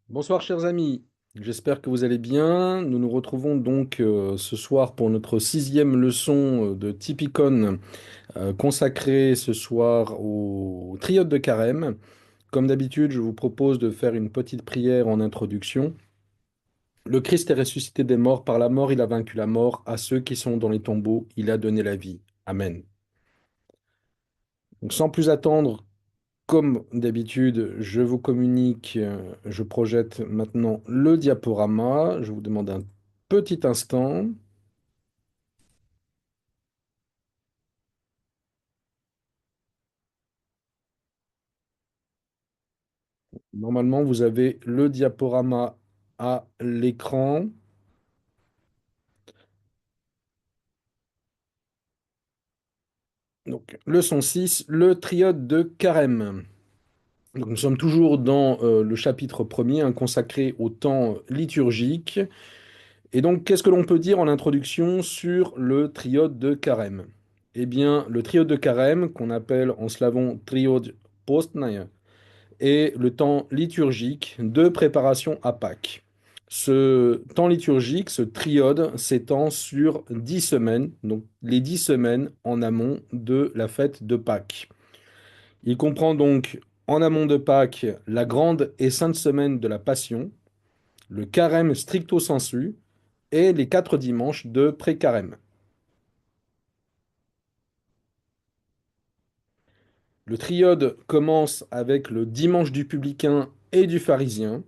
Bonsoir chers amis, j'espère que vous allez bien. Nous nous retrouvons donc ce soir pour notre sixième leçon de Typicon consacrée ce soir au triode de carême. Comme d'habitude, je vous propose de faire une petite prière en introduction. Le Christ est ressuscité des morts, par la mort il a vaincu la mort, à ceux qui sont dans les tombeaux, il a donné la vie. Amen. Donc sans plus attendre, comme d'habitude, je vous communique, je projette maintenant le diaporama. Je vous demande un petit instant. Normalement, vous avez le diaporama à l'écran. Donc, leçon 6, le triode de carême. Donc, nous sommes toujours dans le chapitre premier, consacré au temps liturgique. Et donc, qu'est-ce que l'on peut dire en introduction sur le triode de carême? Eh bien, le triode de carême, qu'on appelle en slavon triode postnaje, est le temps liturgique de préparation à Pâques. Ce temps liturgique, ce triode, s'étend sur 10 semaines, donc les 10 semaines en amont de la fête de Pâques. Il comprend donc en amont de Pâques la grande et sainte semaine de la Passion, le carême stricto sensu et les 4 dimanches de pré-carême. Le triode commence avec le dimanche du publicain et du pharisien,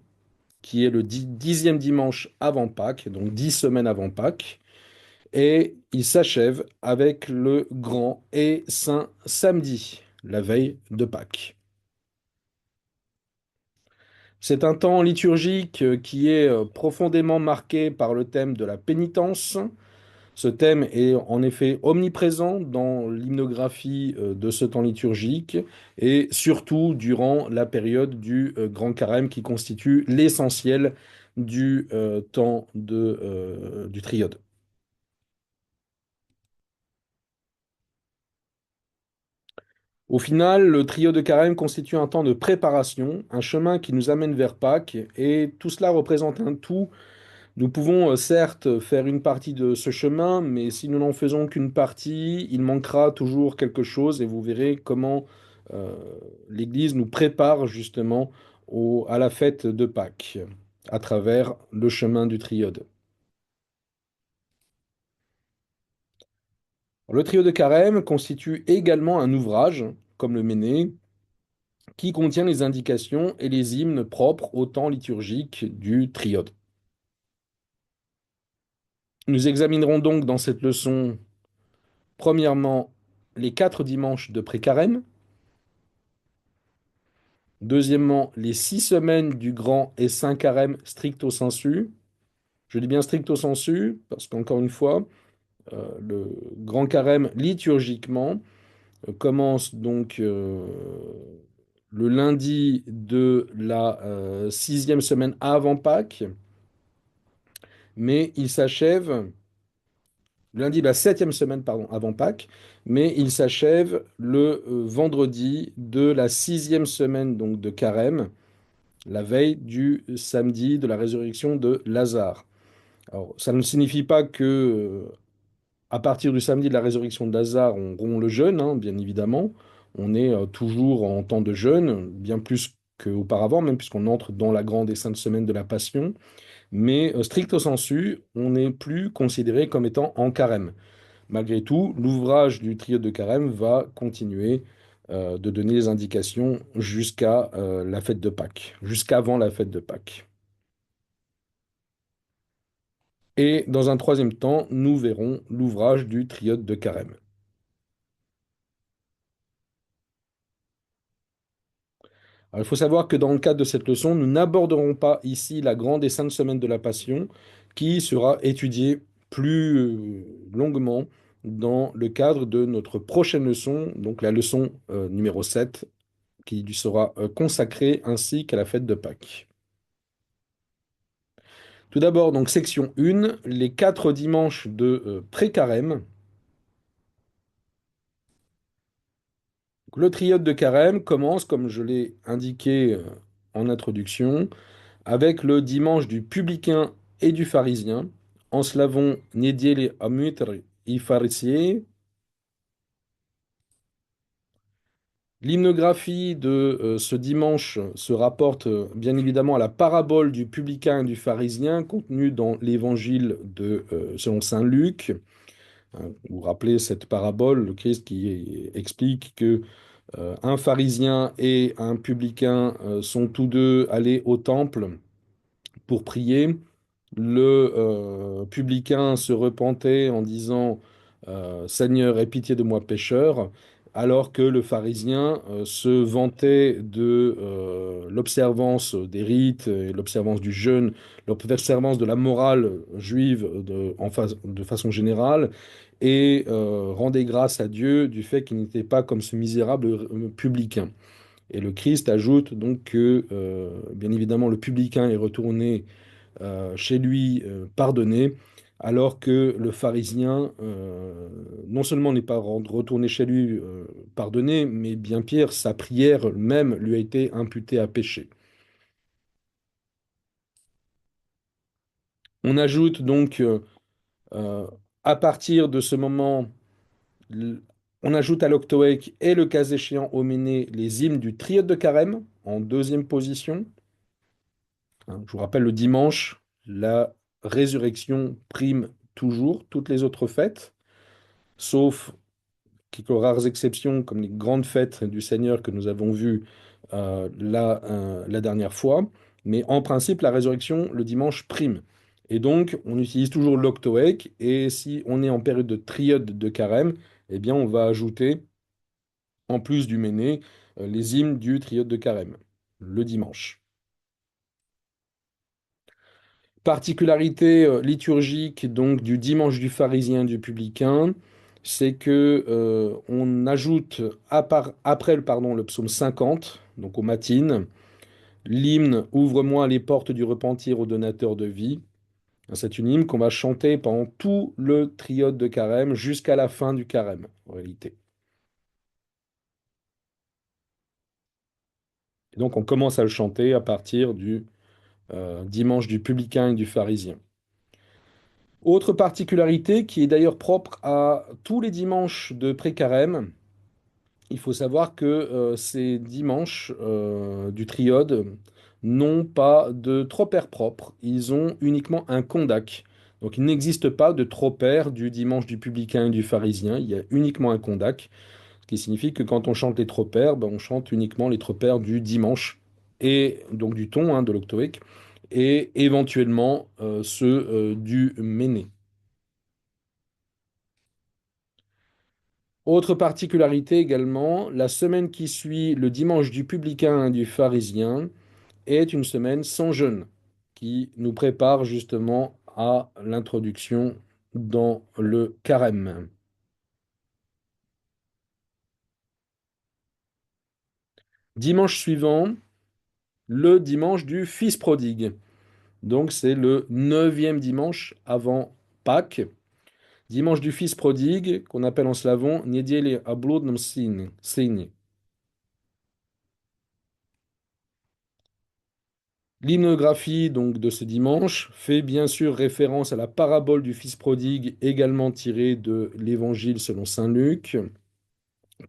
qui est le dixième dimanche avant Pâques, donc 10 semaines avant Pâques, et il s'achève avec le grand et saint samedi, la veille de Pâques. C'est un temps liturgique qui est profondément marqué par le thème de la pénitence. Ce thème est en effet omniprésent dans l'hymnographie de ce temps liturgique et surtout durant la période du Grand Carême qui constitue l'essentiel du du triode. Au final, le trio de carême constitue un temps de préparation, un chemin qui nous amène vers Pâques, et tout cela représente un tout. Nous pouvons certes faire une partie de ce chemin, mais si nous n'en faisons qu'une partie, il manquera toujours quelque chose, et vous verrez comment euh, l'Église nous prépare justement à la fête de Pâques, à travers le chemin du triode. Le trio de carême constitue également un ouvrage, comme le Méné, qui contient les indications et les hymnes propres au temps liturgique du triode. Nous examinerons donc dans cette leçon, premièrement, les 4 dimanches de pré-carême, deuxièmement, les 6 semaines du grand et saint carême stricto sensu. Je dis bien stricto sensu parce qu'encore une fois, le grand carême liturgiquement commence donc le lundi de la sixième semaine avant Pâques, mais il s'achève lundi de la septième semaine, pardon, avant Pâques, mais il s'achève le vendredi de la sixième semaine donc de Carême, la veille du samedi de la résurrection de Lazare. Alors, ça ne signifie pas que à partir du samedi de la résurrection de Lazare, on rompt le jeûne, hein, bien évidemment. On est toujours en temps de jeûne, bien plus qu'auparavant, même puisqu'on entre dans la grande et sainte semaine de la Passion. Mais stricto sensu, on n'est plus considéré comme étant en carême. Malgré tout, l'ouvrage du trio de carême va continuer de donner les indications jusqu'à la fête de Pâques, jusqu'avant la fête de Pâques. Et dans un troisième temps, nous verrons l'ouvrage du triode de carême. Alors, il faut savoir que dans le cadre de cette leçon, nous n'aborderons pas ici la grande et sainte semaine de la Passion, qui sera étudiée plus longuement dans le cadre de notre prochaine leçon, donc la leçon numéro 7, qui lui sera consacrée ainsi qu'à la fête de Pâques. Tout d'abord, donc section 1, les 4 dimanches de pré-carême. Le triode de carême commence, comme je l'ai indiqué en introduction, avec le dimanche du publicain et du pharisien, en slavon Недели Амитр и Фарисеи. L'hymnographie de ce dimanche se rapporte bien évidemment à la parabole du publicain et du pharisien contenue dans l'évangile selon saint Luc. Vous vous rappelez cette parabole, le Christ qui explique que un pharisien et un publicain sont tous deux allés au temple pour prier. Le publicain se repentait en disant Seigneur, aie pitié de moi pécheur, alors que le pharisien se vantait de l'observance des rites, et l'observance du jeûne, l'observance de la morale juive de façon générale, et rendait grâce à Dieu du fait qu'il n'était pas comme ce misérable publicain. Et le Christ ajoute donc que, bien évidemment, le publicain est retourné chez lui pardonné, alors que le pharisien non seulement n'est pas retourné chez lui pardonné, mais bien pire, sa prière même lui a été imputée à péché. On ajoute donc, euh, à partir de ce moment, l- on ajoute à l'octoèque et le cas échéant au Méné les hymnes du Triode de Carême en deuxième position. Hein, je vous rappelle, le dimanche, la résurrection prime toujours toutes les autres fêtes, sauf quelques rares exceptions comme les grandes fêtes du Seigneur que nous avons vues la dernière fois. Mais en principe, la résurrection, le dimanche, prime. Et donc, on utilise toujours l'octoèque. Et si on est en période de triode de carême, eh bien, on va ajouter, en plus du Méné, les hymnes du triode de carême, le dimanche. Particularité liturgique donc du dimanche du pharisien du publicain, c'est que on ajoute après le psaume 50, donc aux matines, l'hymne Ouvre-moi les portes du repentir au donateur de vie. C'est une hymne qu'on va chanter pendant tout le triode de carême jusqu'à la fin du carême, en réalité. Et donc on commence à le chanter à partir du dimanche du publicain et du pharisien. Autre particularité qui est d'ailleurs propre à tous les dimanches de pré-carême, il faut savoir que ces dimanches du triode n'ont pas de tropère propre, ils ont uniquement un condac. Donc il n'existe pas de tropère du dimanche du publicain et du pharisien, il y a uniquement un condac, ce qui signifie que quand on chante les tropères, ben, on chante uniquement les tropères du dimanche, et donc du ton, hein, de l'octoèque, et éventuellement ceux du méné. Autre particularité également, la semaine qui suit le dimanche du publicain et du pharisien est une semaine sans jeûne, qui nous prépare justement à l'introduction dans le carême. Dimanche suivant, le dimanche du Fils prodigue. Donc c'est le neuvième dimanche avant Pâques. Dimanche du Fils prodigue, qu'on appelle en slavon Niedzielę a bludnym synie. L'hymnographie donc de ce dimanche fait bien sûr référence à la parabole du Fils prodigue, également tirée de l'Évangile selon saint Luc,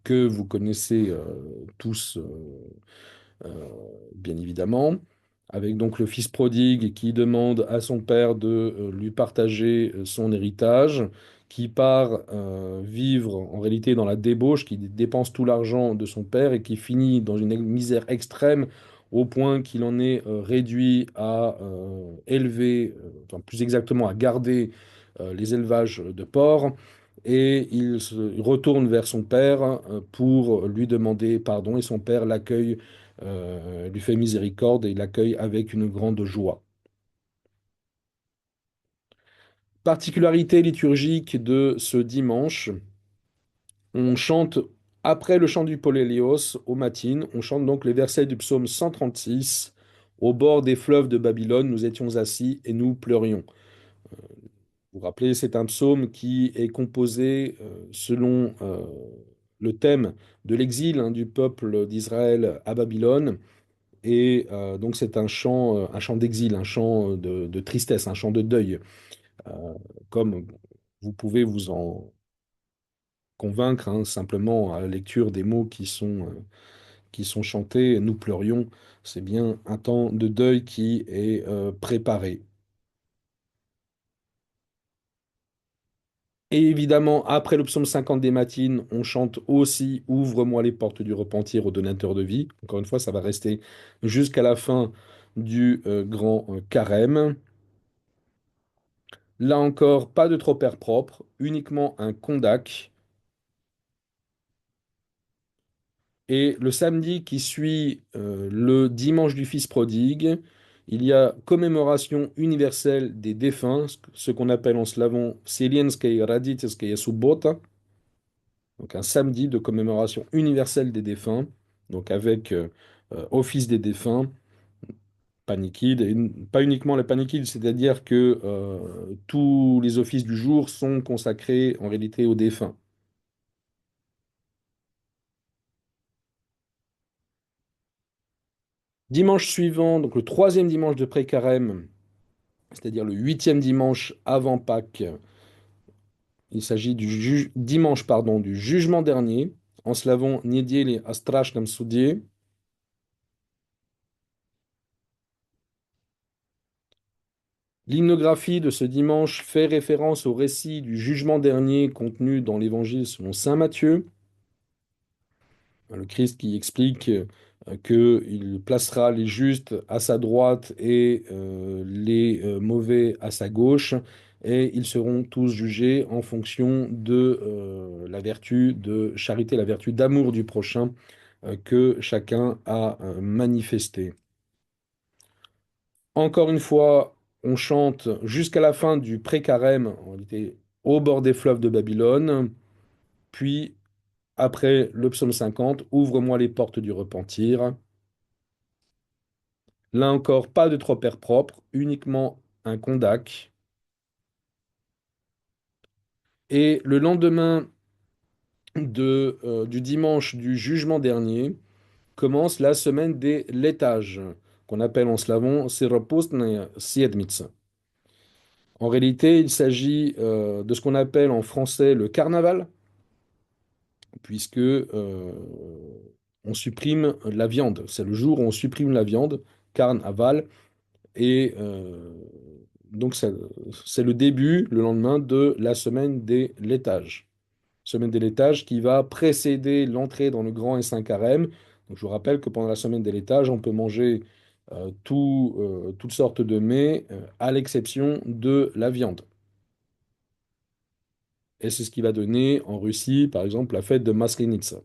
que vous connaissez tous euh, bien évidemment, avec donc le fils prodigue qui demande à son père de lui partager son héritage, qui part vivre en réalité dans la débauche, qui dépense tout l'argent de son père et qui finit dans une misère extrême au point qu'il en est réduit à élever, enfin plus exactement à garder les élevages de porcs. Et il retourne vers son père pour lui demander pardon, et son père l'accueille, lui fait miséricorde et l'accueille avec une grande joie. Particularité liturgique de ce dimanche, on chante, après le chant du Polélios, aux matines, on chante donc les versets du psaume 136. Au bord des fleuves de Babylone, nous étions assis et nous pleurions. Vous vous rappelez, c'est un psaume qui est composé selon le thème de l'exil, hein, du peuple d'Israël à Babylone, Et donc c'est un chant d'exil, un chant de tristesse, un chant de deuil, euh, comme vous pouvez vous en convaincre hein, simplement à la lecture des mots qui sont chantés. Nous pleurions, c'est bien un temps de deuil qui est préparé. Et évidemment, après le psaume 50 des matines, on chante aussi Ouvre-moi les portes du repentir au donateur de vie. Encore une fois, ça va rester jusqu'à la fin du grand carême. Là encore, pas de tropère propre, uniquement un condac. Et le samedi qui suit le dimanche du Fils prodigue, il y a commémoration universelle des défunts, ce qu'on appelle en slavon Selienskaya Radительskaya Subbota, donc un samedi de commémoration universelle des défunts, donc avec office des défunts, paniquide, et pas uniquement la paniquide, c'est-à-dire que tous les offices du jour sont consacrés en réalité aux défunts. Dimanche suivant, donc le troisième dimanche de pré-carême, c'est-à-dire le huitième dimanche avant Pâques, il s'agit dimanche pardon, du jugement dernier, en slavon Niedzieli a strasznym sudzie. L'hymnographie de ce dimanche fait référence au récit du jugement dernier contenu dans l'Évangile selon saint Matthieu. Le Christ qui explique qu'il placera les justes à sa droite et les mauvais à sa gauche, et ils seront tous jugés en fonction de la vertu de charité, la vertu d'amour du prochain que chacun a manifesté. Encore une fois, on chante jusqu'à la fin du pré-carême, en réalité au bord des fleuves de Babylone, puis après le psaume 50, Ouvre-moi les portes du repentir. Là encore, pas de tropère propre, uniquement un condac. Et le lendemain du dimanche du jugement dernier commence la semaine des laitages, qu'on appelle en slavon Seropustne Siedmice. En réalité, il s'agit de ce qu'on appelle en français le carnaval, puisque on supprime la viande. C'est le jour où on supprime la viande, carnaval, et donc c'est le début, le lendemain, de la semaine des laitages. Semaine des laitages qui va précéder l'entrée dans le grand et saint carême. Donc je vous rappelle que pendant la semaine des laitages, on peut manger toutes sortes de mets, à l'exception de la viande. Et c'est ce qui va donner en Russie, par exemple, la fête de Maslenitsa.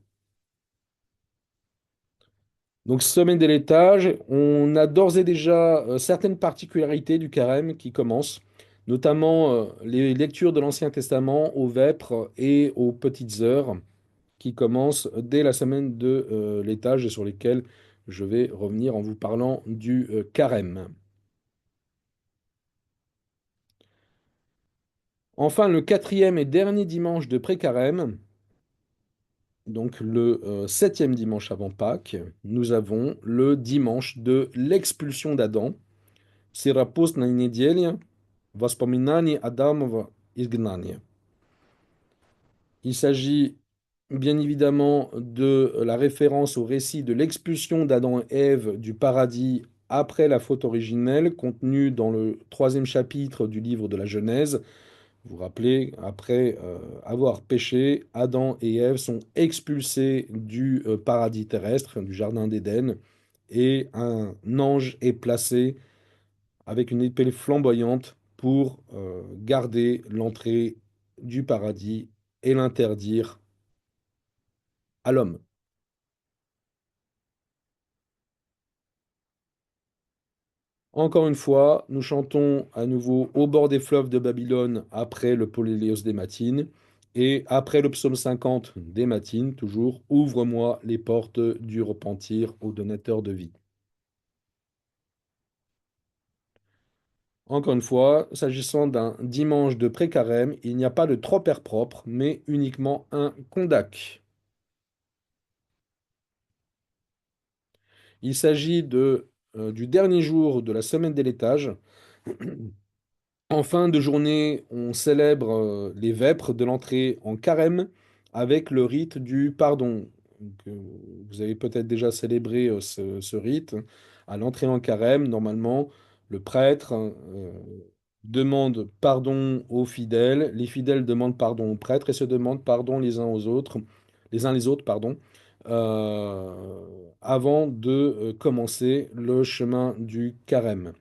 Donc, semaine des laitages, on a d'ores et déjà certaines particularités du carême qui commencent, notamment les lectures de l'Ancien Testament aux vêpres et aux petites heures qui commencent dès la semaine de laitage et sur lesquelles je vais revenir en vous parlant du carême. Enfin, le quatrième et dernier dimanche de pré-carême, donc le septième dimanche avant Pâques, nous avons le dimanche de l'expulsion d'Adam. Sirapustna неделя воспоминаний Адамова изгнания. Il s'agit bien évidemment de la référence au récit de l'expulsion d'Adam et Ève du paradis après la faute originelle, contenue dans le troisième chapitre du livre de la Genèse. Vous vous rappelez, après avoir péché, Adam et Ève sont expulsés du paradis terrestre, du jardin d'Éden, et un ange est placé avec une épée flamboyante pour garder l'entrée du paradis et l'interdire à l'homme. Encore une fois, nous chantons à nouveau au bord des fleuves de Babylone après le Poléléos des matines et après le psaume 50 des matines, toujours Ouvre-moi les portes du repentir au donateur de vie. Encore une fois, s'agissant d'un dimanche de pré-carême, il n'y a pas de tropère propre, mais uniquement un condac. Il s'agit du dernier jour de la semaine des laitages. En fin de journée, on célèbre les vêpres de l'entrée en carême avec le rite du pardon. Donc, vous avez peut-être déjà célébré ce rite. À l'entrée en carême, normalement, le prêtre demande pardon aux fidèles, les fidèles demandent pardon aux prêtres et se demandent pardon les uns les autres, pardon, avant de commencer le chemin du carême.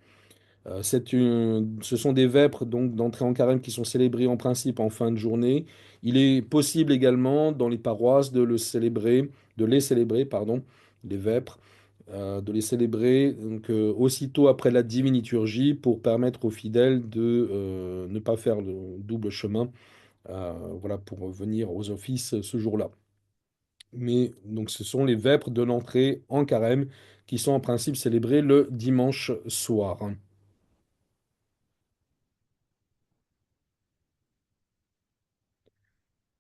Ce sont des vêpres donc d'entrée en carême qui sont célébrées en principe en fin de journée. Il est possible également dans les paroisses de les célébrer, pardon, les vêpres, de les célébrer donc, aussitôt après la divine liturgie pour permettre aux fidèles de ne pas faire le double chemin, voilà, pour venir aux offices ce jour-là. Mais donc ce sont les vêpres de l'entrée en carême qui sont en principe célébrées le dimanche soir.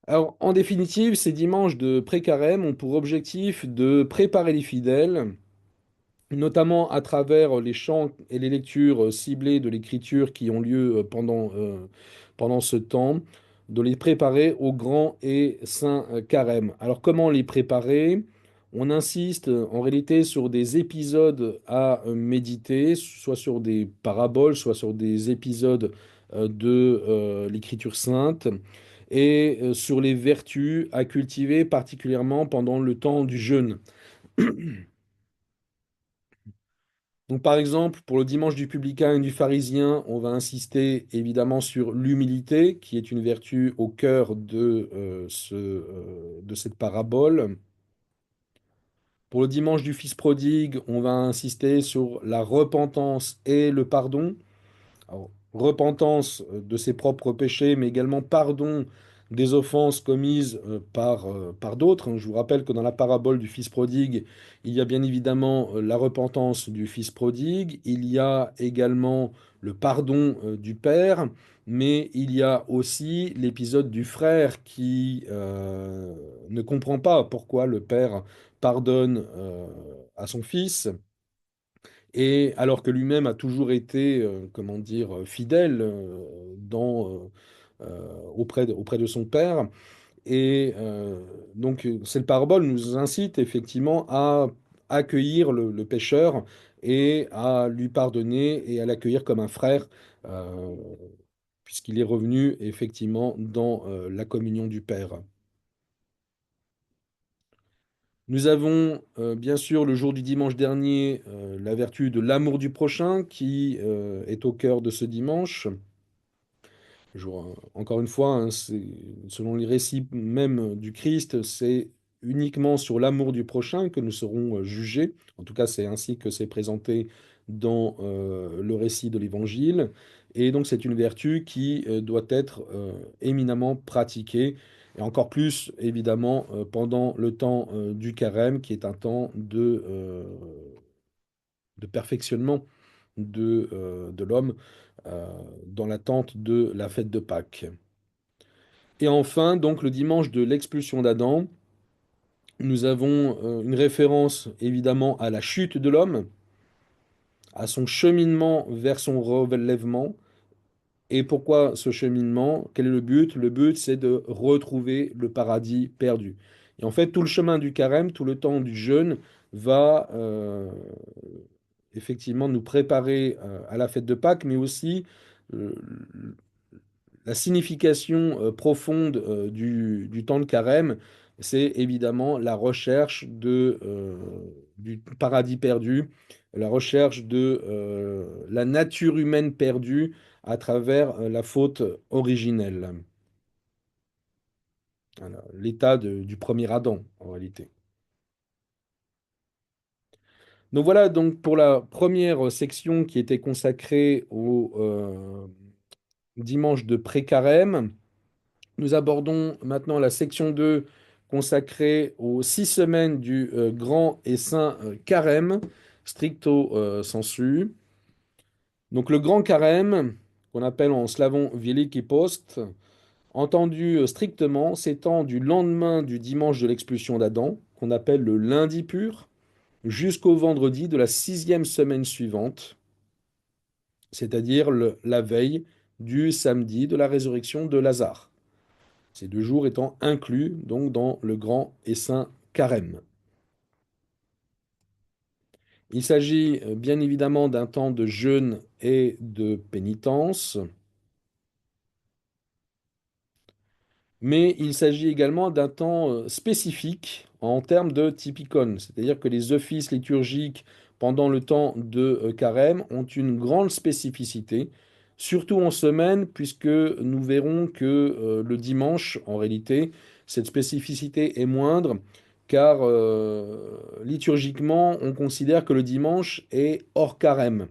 Alors, en définitive, ces dimanches de pré-carême ont pour objectif de préparer les fidèles, notamment à travers les chants et les lectures ciblées de l'écriture qui ont lieu pendant ce temps, de les préparer au grand et saint carême. Alors, comment les préparer? On insiste en réalité sur des épisodes à méditer, soit sur des paraboles, soit sur des épisodes de l'écriture sainte et sur les vertus à cultiver particulièrement pendant le temps du jeûne. Donc par exemple, pour le dimanche du publicain et du pharisien, on va insister évidemment sur l'humilité, qui est une vertu au cœur de cette parabole. Pour le dimanche du fils prodigue, on va insister sur la repentance et le pardon. Alors, repentance de ses propres péchés, mais également pardon des offenses commises par d'autres. Je vous rappelle que dans la parabole du Fils prodigue, il y a bien évidemment la repentance du Fils prodigue, il y a également le pardon du Père, mais il y a aussi l'épisode du frère qui ne comprend pas pourquoi le Père pardonne à son fils. Et alors que lui-même a toujours été, comment dire, fidèle auprès de son père. Et donc, cette parabole nous incite effectivement à accueillir le pécheur et à lui pardonner et à l'accueillir comme un frère, euh, puisqu'il est revenu effectivement dans la communion du Père. Nous avons bien sûr le jour du dimanche dernier la vertu de l'amour du prochain qui est au cœur de ce dimanche. Encore une fois, hein, selon les récits même du Christ, c'est uniquement sur l'amour du prochain que nous serons jugés. En tout cas, c'est ainsi que c'est présenté dans le récit de l'Évangile. Et donc, c'est une vertu qui doit être éminemment pratiquée, et encore plus, évidemment, pendant le temps du carême, qui est un temps de perfectionnement de l'homme euh, dans l'attente de la fête de Pâques. Et enfin, donc le dimanche de l'expulsion d'Adam, nous avons une référence évidemment à la chute de l'homme, à son cheminement vers son relèvement. Et pourquoi ce cheminement? Quel est le but? Le but, c'est de retrouver le paradis perdu. Et en fait, tout le chemin du carême, tout le temps du jeûne va effectivement nous préparer à la fête de Pâques, mais aussi euh, la signification profonde du temps de carême, c'est évidemment la recherche du paradis perdu, la recherche de la nature humaine perdue à travers la faute originelle. Voilà, l'état du premier Adam, en réalité. Donc voilà donc pour la première section qui était consacrée au dimanche de pré-carême. Nous abordons maintenant la section 2 consacrée aux 6 semaines du grand et saint carême, stricto sensu. Donc le grand carême, qu'on appelle en slavon Wielki Post, entendu strictement, s'étend du lendemain du dimanche de l'expulsion d'Adam, qu'on appelle le lundi pur, jusqu'au vendredi de la sixième semaine suivante, c'est-à-dire la veille du samedi de la résurrection de Lazare. Ces 2 jours étant inclus donc dans le grand et saint carême. Il s'agit bien évidemment d'un temps de jeûne et de pénitence, mais il s'agit également d'un temps spécifique en termes de typicone, c'est-à-dire que les offices liturgiques pendant le temps de carême ont une grande spécificité, surtout en semaine, puisque nous verrons que le dimanche, en réalité, cette spécificité est moindre, car liturgiquement, on considère que le dimanche est hors carême.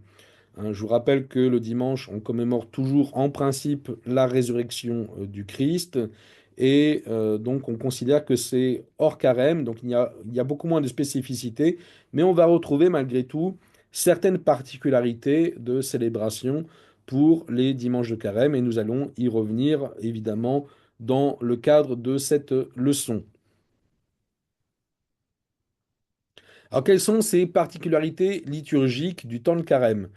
Hein, je vous rappelle que le dimanche, on commémore toujours en principe la résurrection du Christ. Et donc, on considère que c'est hors carême. Donc, il y a beaucoup moins de spécificité. Mais on va retrouver malgré tout certaines particularités de célébration pour les dimanches de carême. Et nous allons y revenir évidemment dans le cadre de cette leçon. Alors, quelles sont ces particularités liturgiques du temps de carême?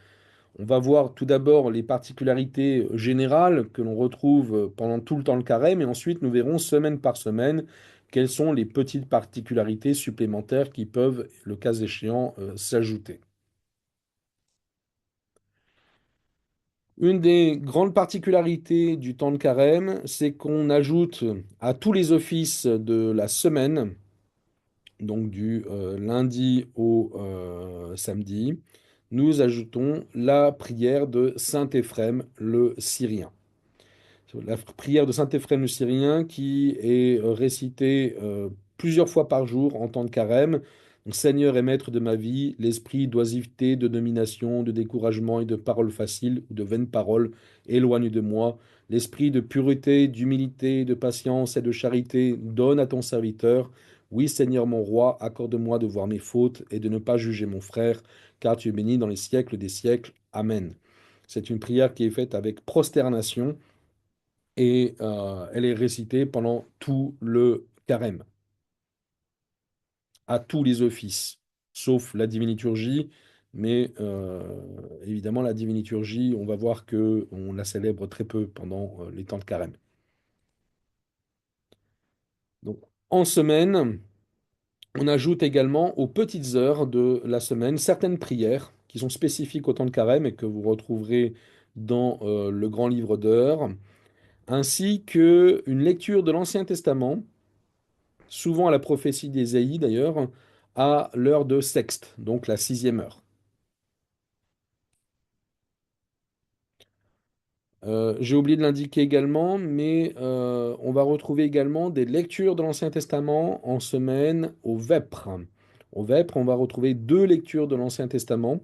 On va voir tout d'abord les particularités générales que l'on retrouve pendant tout le temps de carême, et ensuite nous verrons semaine par semaine quelles sont les petites particularités supplémentaires qui peuvent, le cas échéant, s'ajouter. Une des grandes particularités du temps de carême, c'est qu'on ajoute à tous les offices de la semaine, donc du lundi au samedi, nous ajoutons la prière de Saint Éphrem le Syrien. La prière de Saint Éphrem le Syrien qui est récitée plusieurs fois par jour en temps de carême. Donc, Seigneur et Maître de ma vie, l'esprit d'oisiveté, de domination, de découragement et de paroles faciles ou de vaines paroles éloigne de moi. L'esprit de pureté, d'humilité, de patience et de charité donne à ton serviteur. Oui, Seigneur mon roi, accorde-moi de voir mes fautes et de ne pas juger mon frère, car tu es béni dans les siècles des siècles. Amen. C'est une prière qui est faite avec prosternation et elle est récitée pendant tout le carême, à tous les offices, sauf la divine liturgie, mais évidemment la divine liturgie, on va voir que on la célèbre très peu pendant les temps de carême. Donc, en semaine, on ajoute également aux petites heures de la semaine certaines prières qui sont spécifiques au temps de carême et que vous retrouverez dans le grand livre d'heures, ainsi que une lecture de l'Ancien Testament souvent à la prophétie d'Ésaïe d'ailleurs, à l'heure de sexte, donc la sixième heure. J'ai oublié de l'indiquer également, mais on va retrouver également des lectures de l'Ancien Testament en semaine au Vêpres. Au Vêpres, on va retrouver 2 lectures de l'Ancien Testament,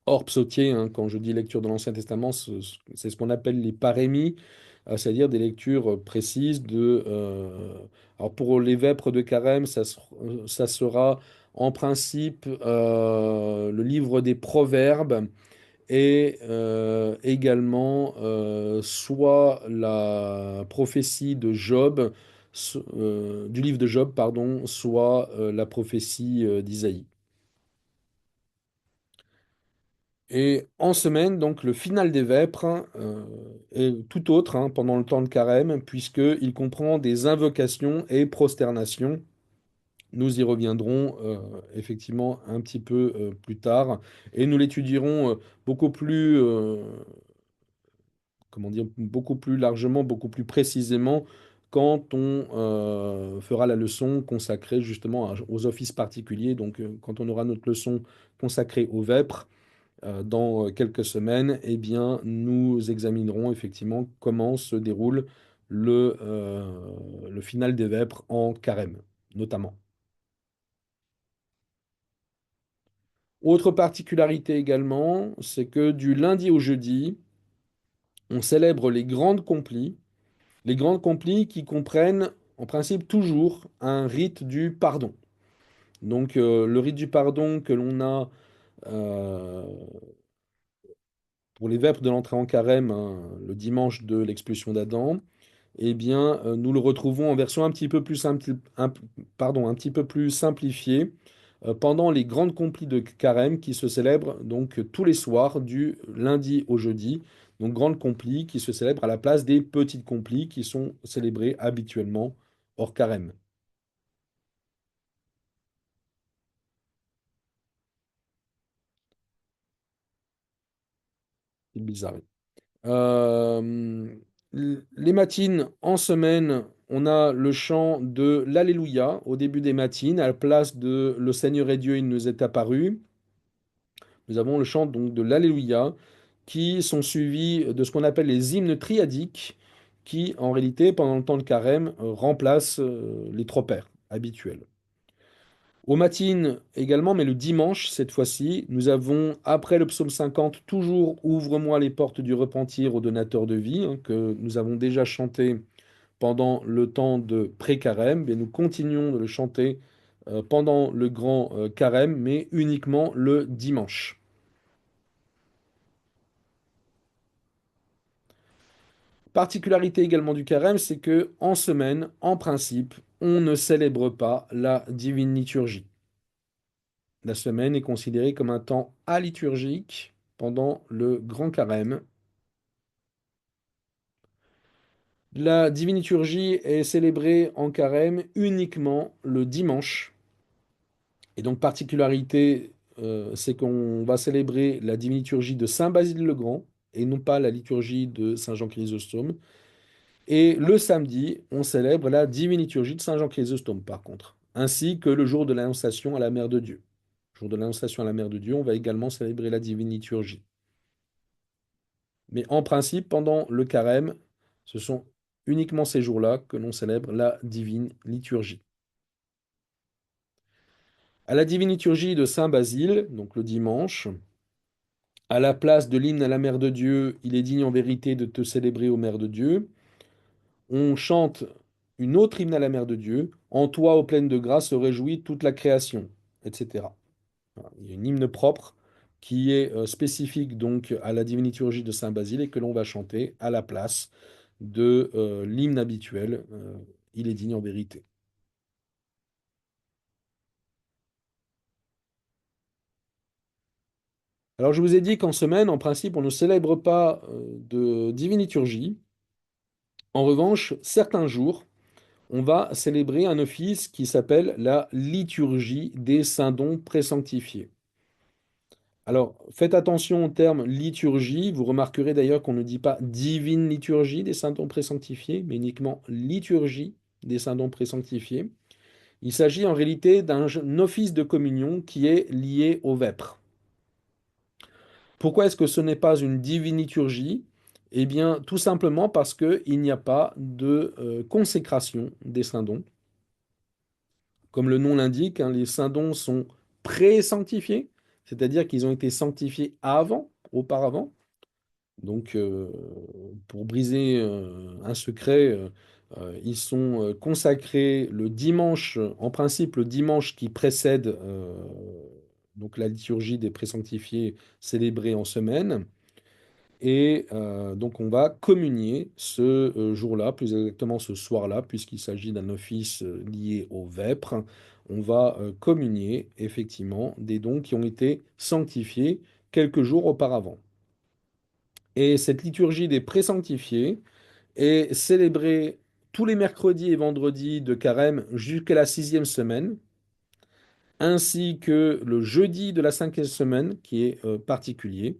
hors psautier, hein. Quand je dis lecture de l'Ancien Testament, c'est ce qu'on appelle les parémies, c'est-à-dire des lectures précises alors pour les vêpres de carême, ça sera en principe le livre des Proverbes et également soit la prophétie de Job, du livre de Job, pardon, soit la prophétie d'Isaïe. Et en semaine, donc le final des vêpres est tout autre pendant le temps de carême, puisqu'il comprend des invocations et prosternations. Nous y reviendrons effectivement un petit peu plus tard, et nous l'étudierons beaucoup plus, comment dire, beaucoup plus largement, beaucoup plus précisément quand on fera la leçon consacrée justement aux offices particuliers. Donc quand on aura notre leçon consacrée aux vêpres dans quelques semaines, eh bien, nous examinerons effectivement comment se déroule le final des vêpres en carême, notamment. Autre particularité également, c'est que du lundi au jeudi, on célèbre les grandes complies qui comprennent en principe toujours un rite du pardon. Donc le rite du pardon que l'on a euh, pour les vêpres de l'entrée en carême, hein, le dimanche de l'expulsion d'Adam, eh bien, nous le retrouvons en version un petit peu plus, pardon, un petit peu plus simplifiée pendant les grandes complis de carême qui se célèbrent donc tous les soirs du lundi au jeudi. Donc grandes complis qui se célèbrent à la place des petites complis qui sont célébrées habituellement hors carême. C'est bizarre. Euh, les matines en semaine, on a le chant de l'Alléluia au début des matines, à la place de Le Seigneur est Dieu, il nous est apparu. Nous avons le chant donc de l'Alléluia qui sont suivis de ce qu'on appelle les hymnes triadiques qui, en réalité, pendant le temps de carême, remplacent les tropères habituels. Aux matines également, mais le dimanche, cette fois-ci, nous avons, après le psaume 50, toujours Ouvre-moi les portes du repentir au donateur de vie, hein, que nous avons déjà chanté pendant le temps de pré-carême, mais nous continuons de le chanter pendant le grand carême, mais uniquement le dimanche. Particularité également du carême, c'est que en semaine, en principe, on ne célèbre pas la divine liturgie. La semaine est considérée comme un temps aliturgique pendant le grand carême. La divine liturgie est célébrée en carême uniquement le dimanche. Et donc, particularité, c'est qu'on va célébrer la divine liturgie de Saint Basile le Grand et non pas la liturgie de Saint Jean Chrysostome. Et le samedi, on célèbre la divine liturgie de Saint Jean Chrysostome, par contre, ainsi que le jour de l'Annonciation à la Mère de Dieu. Le jour de l'Annonciation à la Mère de Dieu, on va également célébrer la divine liturgie. Mais en principe, pendant le carême, ce sont uniquement ces jours-là que l'on célèbre la divine liturgie. À la divine liturgie de Saint Basile, donc le dimanche, à la place de l'hymne à la Mère de Dieu, il est digne en vérité de te célébrer ô Mère de Dieu, on chante une autre hymne à la Mère de Dieu, en toi, ô pleine de grâce, se réjouit toute la création, etc. Voilà. Il y a une hymne propre qui est spécifique donc à la divine liturgie de Saint Basile et que l'on va chanter à la place de l'hymne habituel, Il est digne en vérité. Alors je vous ai dit qu'en semaine, en principe, on ne célèbre pas de divine liturgie. En revanche, certains jours, on va célébrer un office qui s'appelle la liturgie des saints dons présanctifiés. Alors, faites attention au terme liturgie. Vous remarquerez d'ailleurs qu'on ne dit pas divine liturgie des saints dons présanctifiés, mais uniquement liturgie des saints dons présanctifiés. Il s'agit en réalité d'un office de communion qui est lié au vêpres. Pourquoi est-ce que ce n'est pas une divine liturgie? Eh bien, tout simplement parce qu'il n'y a pas de consécration des saints dons. Comme le nom l'indique, hein, les saints dons sont pré-sanctifiés, c'est-à-dire qu'ils ont été sanctifiés avant, auparavant. Donc, pour briser un secret, ils sont consacrés le dimanche, en principe le dimanche qui précède donc la liturgie des présanctifiés célébrée en semaine. Et donc on va communier ce jour-là, plus exactement ce soir-là, puisqu'il s'agit d'un office lié aux vêpres. On va communier effectivement des dons qui ont été sanctifiés quelques jours auparavant. Et cette liturgie des présanctifiés est célébrée tous les mercredis et vendredis de carême jusqu'à la sixième semaine, ainsi que le jeudi de la cinquième semaine, qui est particulier.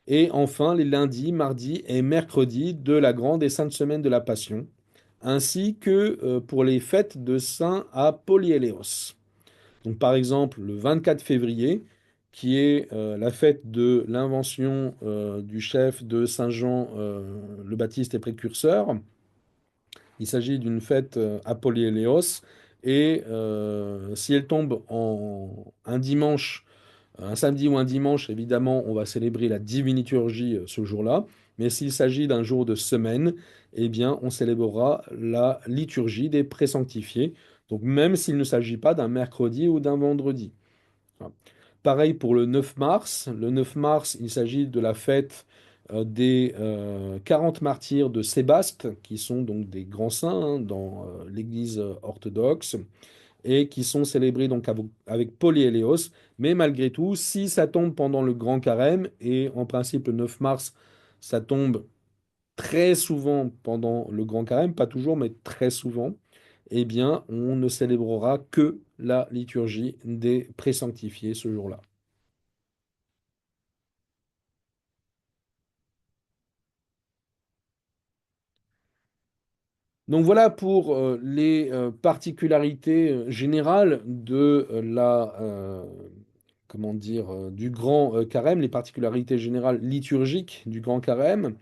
Et enfin, les lundis, mardis et mercredis de la grande et sainte semaine de la Passion, ainsi que pour les fêtes de Saint Apolliéléos. Donc, par exemple, le 24 février, qui est la fête de l'invention du chef de Saint Jean le Baptiste et précurseur. Il s'agit d'une fête Apolliéléos. Et si elle tombe en un dimanche, un samedi ou un dimanche, évidemment, on va célébrer la divine liturgie ce jour-là. Mais s'il s'agit d'un jour de semaine, eh bien, on célébrera la liturgie des présanctifiés. Donc, même s'il ne s'agit pas d'un mercredi ou d'un vendredi. Voilà. Pareil pour le 9 mars. Le 9 mars, il s'agit de la fête des 40 martyrs de Sébaste, qui sont donc des grands saints hein, dans l'Église orthodoxe. et qui sont célébrés donc avec Paul et Hélios. Mais malgré tout, si ça tombe pendant le Grand Carême, et en principe le 9 mars, ça tombe très souvent pendant le Grand Carême, pas toujours, mais très souvent, eh bien, on ne célébrera que la liturgie des présanctifiés ce jour-là. Donc voilà pour les particularités générales de comment dire, du Grand Carême, les particularités générales liturgiques du Grand Carême.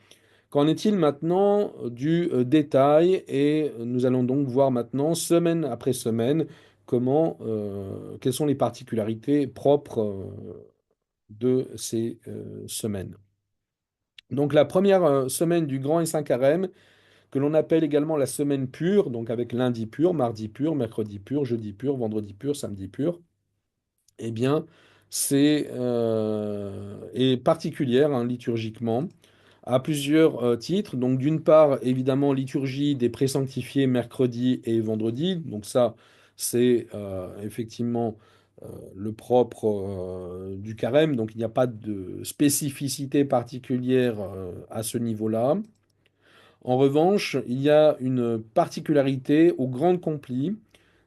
Qu'en est-il maintenant du détail? Et nous allons donc voir maintenant, semaine après semaine, quelles sont les particularités propres de ces semaines. Donc la première semaine du Grand et Saint Carême, que l'on appelle également la semaine pure, donc avec lundi pur, mardi pur, mercredi pur, jeudi pur, vendredi pur, samedi pur, eh bien, est particulière hein, liturgiquement à plusieurs titres. Donc, d'une part, évidemment, liturgie des présanctifiés mercredi et vendredi. Donc, ça, c'est effectivement le propre du carême. Donc, il n'y a pas de spécificité particulière à ce niveau-là. En revanche, il y a une particularité aux grandes complis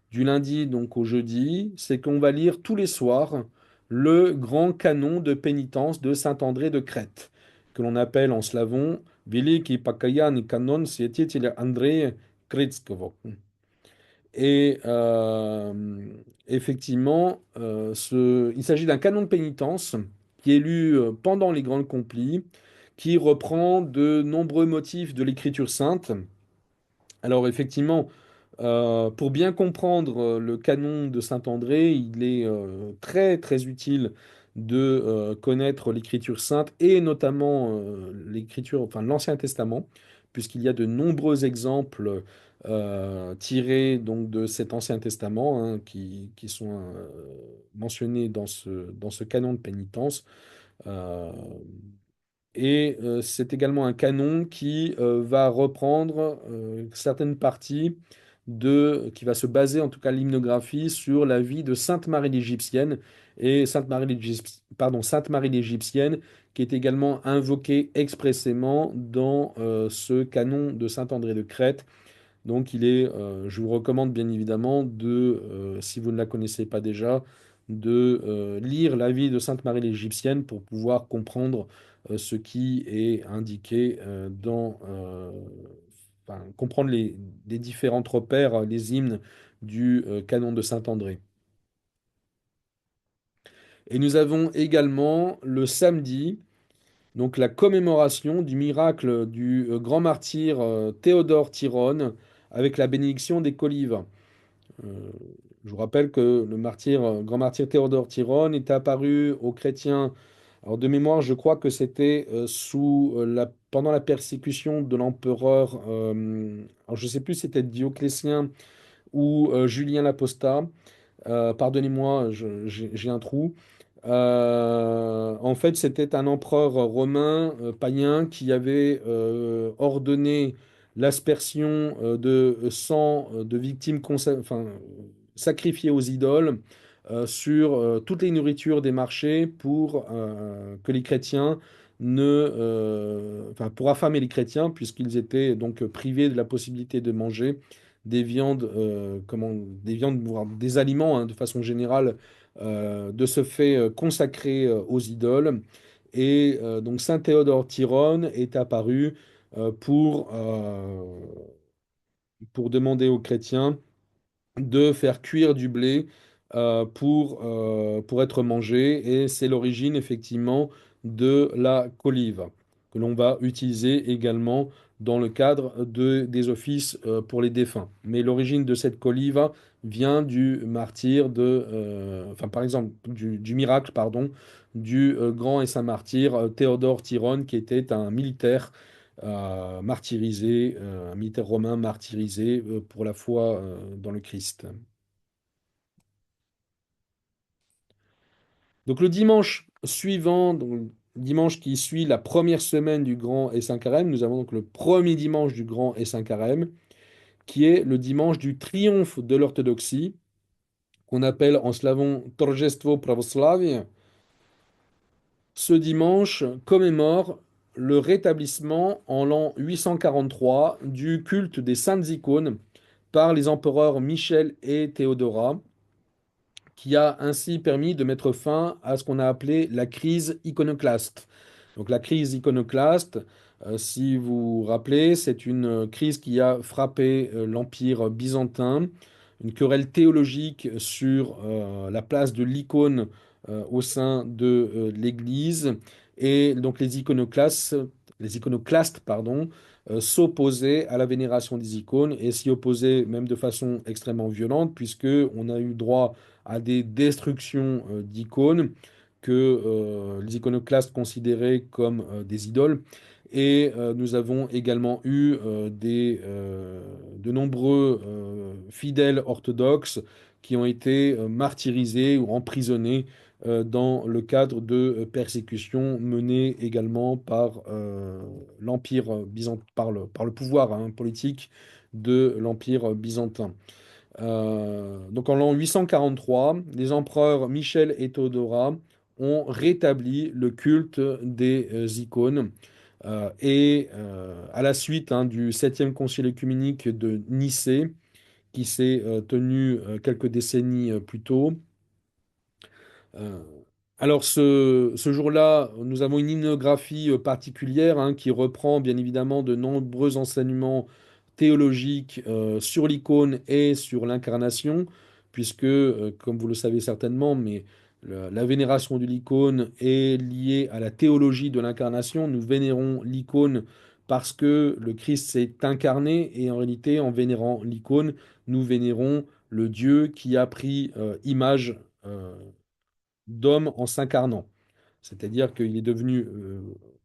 du lundi donc au jeudi, c'est qu'on va lire tous les soirs le grand canon de pénitence de Saint André de Crète, que l'on appelle en slavon Veliki Pakayani Kanon Svetitelja Andreje Kretskovo. Et effectivement, il s'agit d'un canon de pénitence qui est lu pendant les grandes complis, qui reprend de nombreux motifs de l'Écriture sainte. Alors effectivement, pour bien comprendre le canon de Saint-André, il est très très utile de connaître l'Écriture sainte et notamment enfin l'Ancien Testament, puisqu'il y a de nombreux exemples tirés donc de cet Ancien Testament hein, qui sont mentionnés dans ce canon de pénitence. Euh, et c'est également un canon qui va reprendre certaines parties qui va se baser, en tout cas l'hymnographie, sur la vie de Sainte Marie l'Égyptienne. Et Sainte Marie l'Égyptienne, qui est également invoquée expressément dans ce canon de Saint André de Crète. Donc je vous recommande bien évidemment si vous ne la connaissez pas déjà, de lire la vie de Sainte Marie l'Égyptienne pour pouvoir comprendre ce qui est indiqué enfin, comprendre les différents repères, les hymnes du canon de Saint André. Et nous avons également le samedi, donc la commémoration du miracle du grand martyr Théodore Tyrone avec la bénédiction des Colives. Euh, je vous rappelle que grand martyr Théodore Tyrone est apparu aux chrétiens. Alors de mémoire, je crois que c'était pendant la persécution de l'empereur. Alors je ne sais plus si c'était Dioclétien ou Julien l'Apostat. Pardonnez-moi, j'ai un trou. En fait, c'était un empereur romain païen qui avait ordonné l'aspersion de sang de victimes sacrifiées aux idoles sur toutes les nourritures des marchés pour que les chrétiens enfin, pour affamer les chrétiens, puisqu'ils étaient donc privés de la possibilité de manger des viandes, voire des aliments hein, de façon générale, de ce fait consacrés aux idoles. Et donc Saint Théodore Tyrone est apparu pour demander aux chrétiens de faire cuire du blé pour être mangé. Et c'est l'origine effectivement de la colive que l'on va utiliser également dans le cadre des offices pour les défunts. Mais l'origine de cette colive vient du martyr enfin par exemple du miracle, pardon, du grand et saint martyr Théodore Tyrone, qui était un militaire martyrisé, un militaire romain martyrisé pour la foi dans le Christ. Donc le dimanche suivant, donc le dimanche qui suit la première semaine du Grand et Saint Carême, nous avons donc le premier dimanche du Grand et Saint Carême, qui est le dimanche du triomphe de l'orthodoxie. qu'on appelle en slavon Torjestvo Pravoslavie, ce dimanche commémore le rétablissement en l'an 843 du culte des saintes icônes par les empereurs Michel et Théodora, qui a ainsi permis de mettre fin à ce qu'on a appelé la crise iconoclaste. Donc la crise iconoclaste, si vous vous rappelez, c'est une crise qui a frappé l'Empire byzantin, une querelle théologique sur la place de l'icône au sein de l'Église. Et donc les iconoclastes, pardon, s'opposaient à la vénération des icônes et s'y opposaient même de façon extrêmement violente, puisque on a eu droit à des destructions d'icônes que les iconoclastes considéraient comme des idoles. Et nous avons également eu de nombreux fidèles orthodoxes qui ont été martyrisés ou emprisonnés dans le cadre de persécutions menées également par l'Empire byzantin, par le pouvoir politique de l'Empire byzantin. Donc en l'an 843, les empereurs Michel et Théodora ont rétabli le culte des icônes. À la suite du septième concile œcuménique de Nicée, qui s'est tenu quelques décennies plus tôt, euh, alors ce jour-là, nous avons une hymnographie particulière qui reprend bien évidemment de nombreux enseignements théologiques sur l'icône et sur l'incarnation, puisque, comme vous le savez certainement, mais la vénération de l'icône est liée à la théologie de l'incarnation. Nous vénérons l'icône parce que le Christ s'est incarné et en réalité, en vénérant l'icône, nous vénérons le Dieu qui a pris image d'homme en s'incarnant. C'est-à-dire qu'il est devenu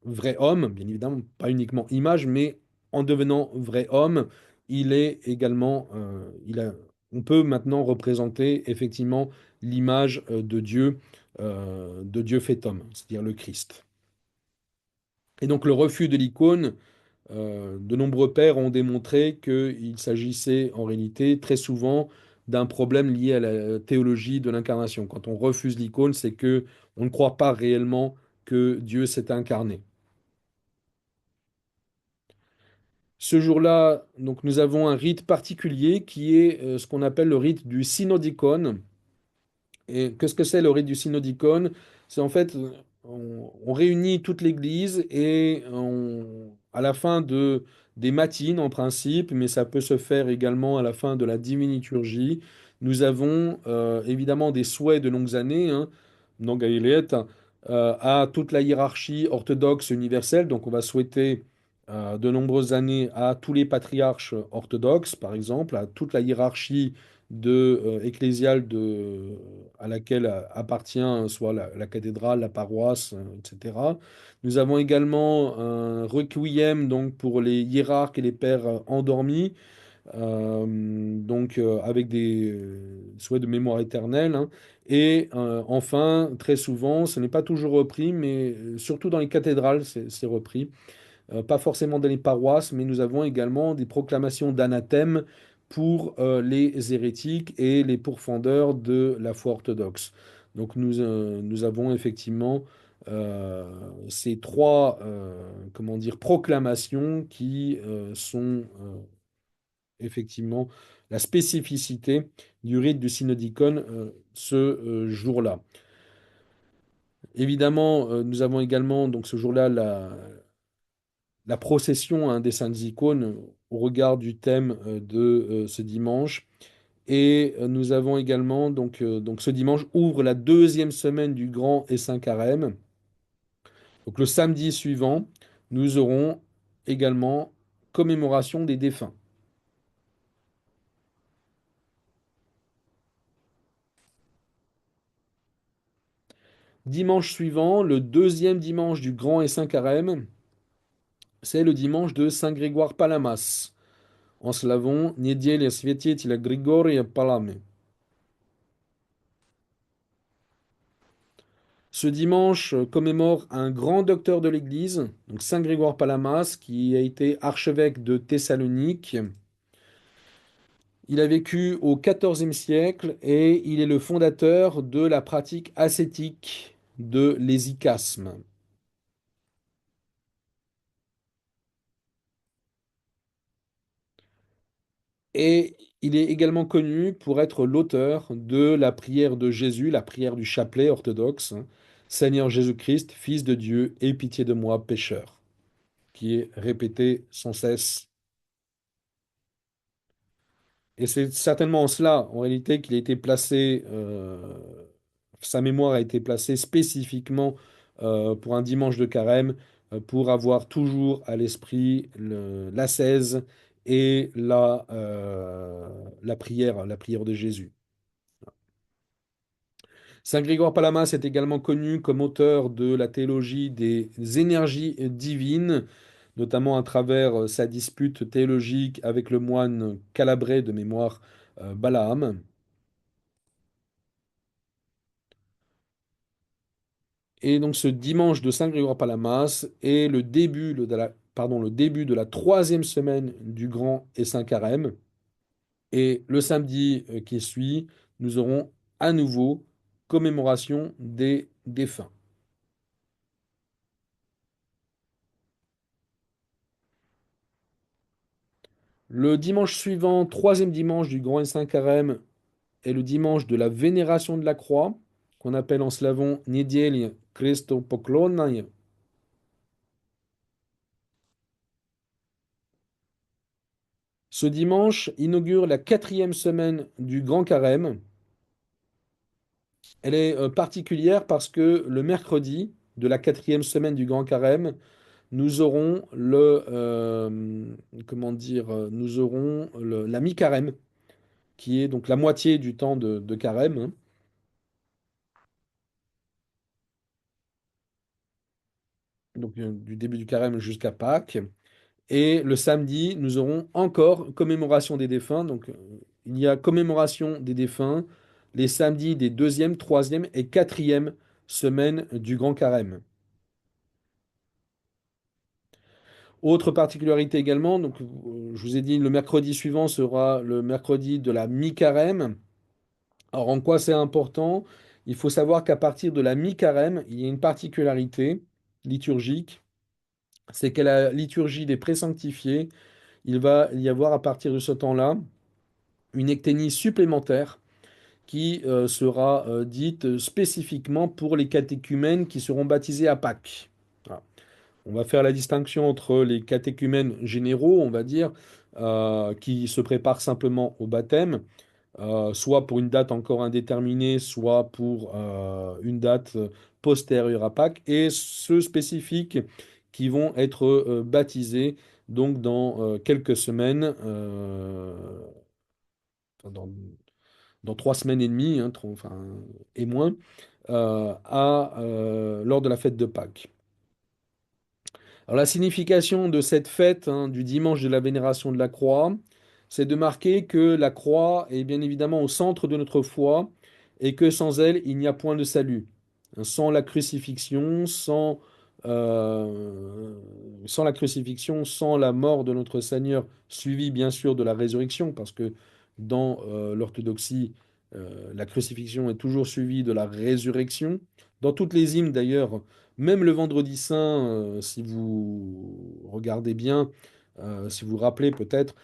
vrai homme, bien évidemment, pas uniquement image, mais en devenant vrai homme, il est également, on peut maintenant représenter effectivement l'image de Dieu fait homme, c'est-à-dire le Christ. Et donc le refus de l'icône, de nombreux pères ont démontré qu'il s'agissait en réalité très souvent d'un problème lié à la théologie de l'incarnation. Quand on refuse l'icône, c'est que on ne croit pas réellement que Dieu s'est incarné. Ce jour-là, donc, nous avons un rite particulier qui est ce qu'on appelle le rite du synodicon. Et qu'est-ce que c'est le rite du synodicon? C'est en fait, on réunit toute l'Église et à la fin des matines en principe, mais ça peut se faire également à la fin de la divine liturgie, nous avons évidemment des souhaits de longues années, longue à toute la hiérarchie orthodoxe universelle. Donc on va souhaiter de nombreuses années à tous les patriarches orthodoxes, par exemple, à toute la hiérarchie ecclésiale à laquelle appartient soit la cathédrale, la paroisse, etc. Nous avons également un requiem donc, pour les hiérarques et les pères endormis, avec des souhaits de mémoire éternelle. Et enfin, très souvent, ce n'est pas toujours repris, mais surtout dans les cathédrales, c'est repris. Pas forcément dans les paroisses, mais nous avons également des proclamations d'anathème pour les hérétiques et les pourfendeurs de la foi orthodoxe. Donc nous avons effectivement ces trois comment dire, proclamations qui sont effectivement la spécificité du rite du synodicon ce jour-là. Évidemment, nous avons également donc ce jour-là la procession des saintes icônes au regard du thème de ce dimanche. Et nous avons également, donc ce dimanche ouvre la deuxième semaine du Grand et Saint Carême. Donc le samedi suivant, nous aurons également commémoration des défunts. Dimanche suivant, le deuxième dimanche du Grand et Saint Carême, c'est le dimanche de Saint Grégoire Palamas. En slavon, Niedzielę Święciciela Grigoria Palamy. Ce dimanche commémore un grand docteur de l'Église, donc Saint Grégoire Palamas, qui a été archevêque de Thessalonique. Il a vécu au XIVe siècle et il est le fondateur de la pratique ascétique de l'hésychasme. Et il est également connu pour être l'auteur de la prière de Jésus, la prière du chapelet orthodoxe, hein. Seigneur Jésus-Christ, Fils de Dieu, aie pitié de moi, pécheur, qui est répétée sans cesse. Et c'est certainement en cela, en réalité, qu'il a été placé, sa mémoire a été placée spécifiquement pour un dimanche de carême, pour avoir toujours à l'esprit l'ascèse et la prière de Jésus. Saint Grégoire Palamas est également connu comme auteur de la théologie des énergies divines, notamment à travers sa dispute théologique avec le moine calabrais de mémoire Balaam. Et donc ce dimanche de Saint Grégoire Palamas est le début de la troisième semaine du Grand et Saint Carême. Et le samedi qui suit, nous aurons à nouveau commémoration des défunts. Le dimanche suivant, troisième dimanche du Grand et Saint Carême, est le dimanche de la vénération de la croix, qu'on appelle en slavon Niedzielę Chrztopoklonaj. Ce dimanche inaugure la quatrième semaine du Grand Carême. Elle est particulière parce que le mercredi de la quatrième semaine du Grand Carême, nous aurons comment dire, nous aurons la mi-carême, qui est donc la moitié du temps de carême, hein, donc du début du carême jusqu'à Pâques. Et le samedi, nous aurons encore commémoration des défunts. Donc, il y a commémoration des défunts les samedis des deuxième, troisième et quatrième semaines du Grand Carême. Autre particularité également, donc, je vous ai dit, le mercredi suivant sera le mercredi de la mi-carême. Alors, en quoi c'est important? Il faut savoir qu'à partir de la mi-carême, il y a une particularité liturgique, c'est qu'à la liturgie des présanctifiés, il va y avoir à partir de ce temps-là une ecténie supplémentaire qui sera dite spécifiquement pour les catéchumènes qui seront baptisés à Pâques. Voilà. On va faire la distinction entre les catéchumènes généraux, on va dire, qui se préparent simplement au baptême, soit pour une date encore indéterminée, soit pour une date postérieure à Pâques, et ceux spécifiques qui vont être baptisés donc dans quelques semaines, dans, dans 3 semaines et demie, hein, enfin, et moins, lors de la fête de Pâques. Alors, la signification de cette fête, hein, du dimanche de la vénération de la croix, c'est de marquer que la croix est bien évidemment au centre de notre foi et que sans elle, il n'y a point de salut. Sans la crucifixion, sans la crucifixion, sans la mort de notre Seigneur, suivie bien sûr de la résurrection, parce que dans l'orthodoxie, la crucifixion est toujours suivie de la résurrection. Dans toutes les hymnes d'ailleurs, même le vendredi saint, si vous regardez bien, si vous vous rappelez peut-être,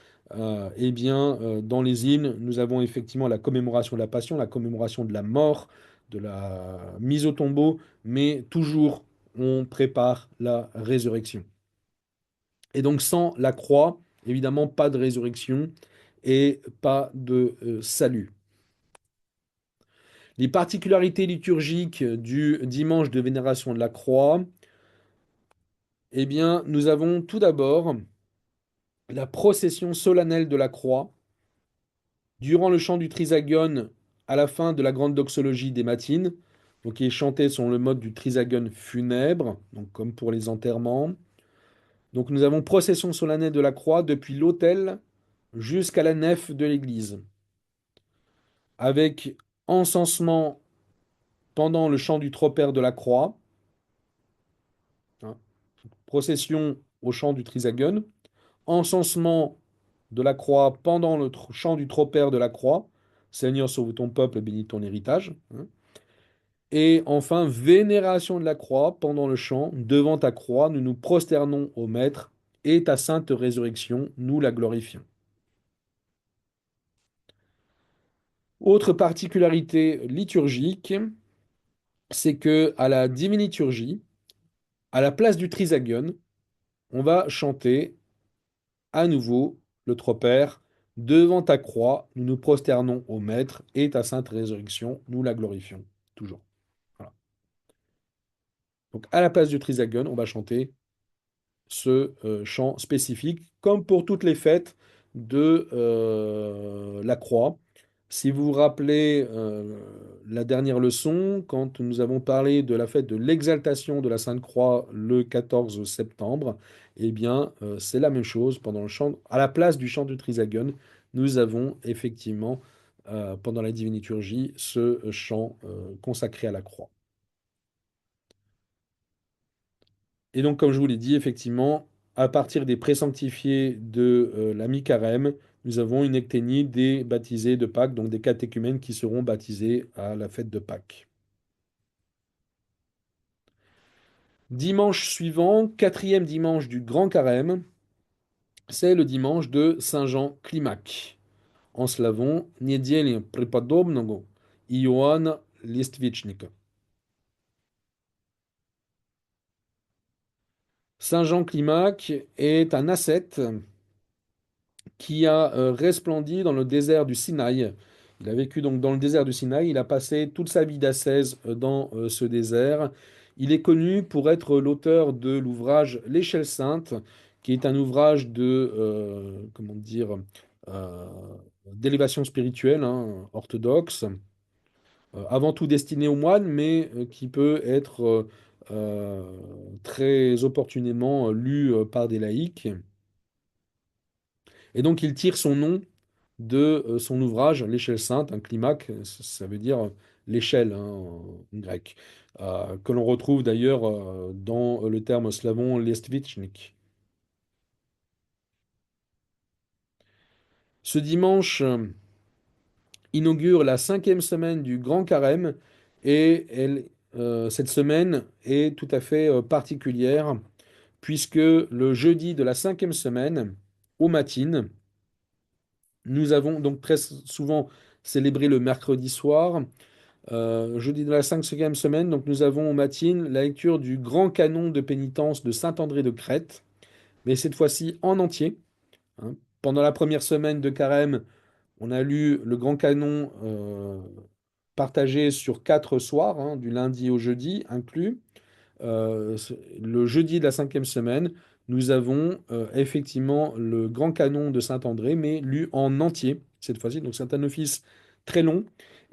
eh bien, dans les hymnes, nous avons effectivement la commémoration de la passion, la commémoration de la mort, de la mise au tombeau, mais toujours on prépare la résurrection. Et donc sans la croix, évidemment, pas de résurrection et pas de salut. Les particularités liturgiques du dimanche de vénération de la croix, eh bien, nous avons tout d'abord la procession solennelle de la croix durant le chant du Trisagion à la fin de la grande doxologie des matines, donc qui est chanté selon le mode du Trisagion funèbre, donc comme pour les enterrements. Donc nous avons procession solennelle de la croix depuis l'autel jusqu'à la nef de l'église, avec encensement pendant le chant du tropère de la croix, hein, procession au chant du Trisagion, encensement de la croix pendant le chant du tropère de la croix. Seigneur, sauve ton peuple, bénis ton héritage, hein. Et enfin, vénération de la croix pendant le chant. Devant ta croix, nous nous prosternons au Maître et ta sainte résurrection, nous la glorifions. Autre particularité liturgique, c'est que à la divine liturgie, à la place du trisagion, on va chanter à nouveau le tropère. Devant ta croix, nous nous prosternons au Maître et ta sainte résurrection, nous la glorifions. Toujours. Voilà. Donc à la place du trisagion, on va chanter ce chant spécifique, comme pour toutes les fêtes de la croix. Si vous vous rappelez la dernière leçon, quand nous avons parlé de la fête de l'exaltation de la Sainte Croix le 14 septembre, eh bien, c'est la même chose. Pendant le chant, à la place du chant du Trisagion, nous avons effectivement, pendant la Divine Liturgie, ce chant consacré à la croix. Et donc, comme je vous l'ai dit, effectivement, à partir des présanctifiés de la mi-carême, nous avons une ecténie des baptisés de Pâques, donc des catéchumènes qui seront baptisés à la fête de Pâques. Dimanche suivant, quatrième dimanche du Grand Carême, c'est le dimanche de Saint Jean Climac. En slavon, Niedzielę Prepodobnego Ioanna Listwicznika. Saint Jean Climac est un ascète qui a resplendi dans le désert du Sinaï. Il a vécu donc dans le désert du Sinaï, il a passé toute sa vie d'ascèse dans ce désert. Il est connu pour être l'auteur de l'ouvrage L'Échelle Sainte, qui est un ouvrage de, comment dire, euh, d'élévation spirituelle, hein, orthodoxe, avant tout destiné aux moines, mais qui peut être euh, très opportunément lu par des laïcs. Et donc il tire son nom de son ouvrage, L'échelle sainte, un climac, ça veut dire l'échelle, hein, en grec, que l'on retrouve d'ailleurs dans le terme slavon lestvichnik. Ce dimanche inaugure la cinquième semaine du Grand Carême et cette semaine est tout à fait particulière puisque le jeudi de la cinquième semaine, au matin, nous avons donc très souvent célébré le mercredi soir. Jeudi de la cinquième semaine, donc nous avons au matin la lecture du grand canon de pénitence de Saint André de Crète, mais cette fois-ci en entier, hein. Pendant la première semaine de Carême, on a lu le grand canon partagé sur 4 soirs, hein, du lundi au jeudi inclus. Le jeudi de la cinquième semaine, nous avons effectivement le grand canon de Saint-André, mais lu en entier cette fois-ci. Donc c'est un office très long.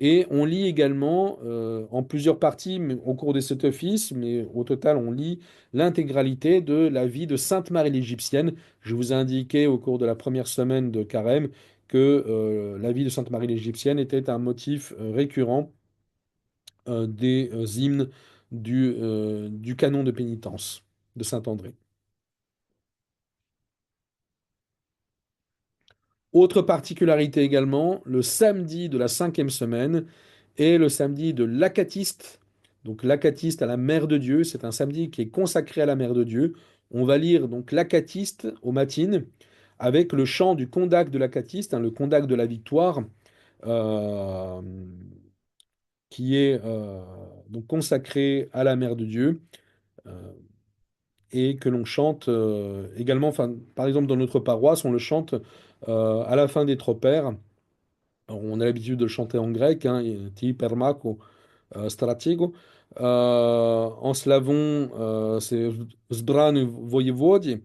Et on lit également en plusieurs parties au cours de cet office, mais au total, on lit l'intégralité de la vie de Sainte Marie l'Égyptienne. Je vous ai indiqué au cours de la première semaine de Carême que la vie de Sainte Marie l'Égyptienne était un motif récurrent des hymnes du canon de pénitence de Saint-André. Autre particularité également, le samedi de la cinquième semaine est le samedi de l'Acatiste. Donc l'Acatiste à la Mère de Dieu, c'est un samedi qui est consacré à la Mère de Dieu. On va lire donc l'Acatiste au matin avec le chant du Condac de l'Acatiste, hein, le Condac de la victoire, euh, qui est donc consacré à la Mère de Dieu. Euh, et que l'on chante également, enfin, par exemple dans notre paroisse, on le chante à la fin des tropères. Alors, on a l'habitude de le chanter en grec, hein, Ti permako stratego. En slavon, c'est Zbrane voyevodi.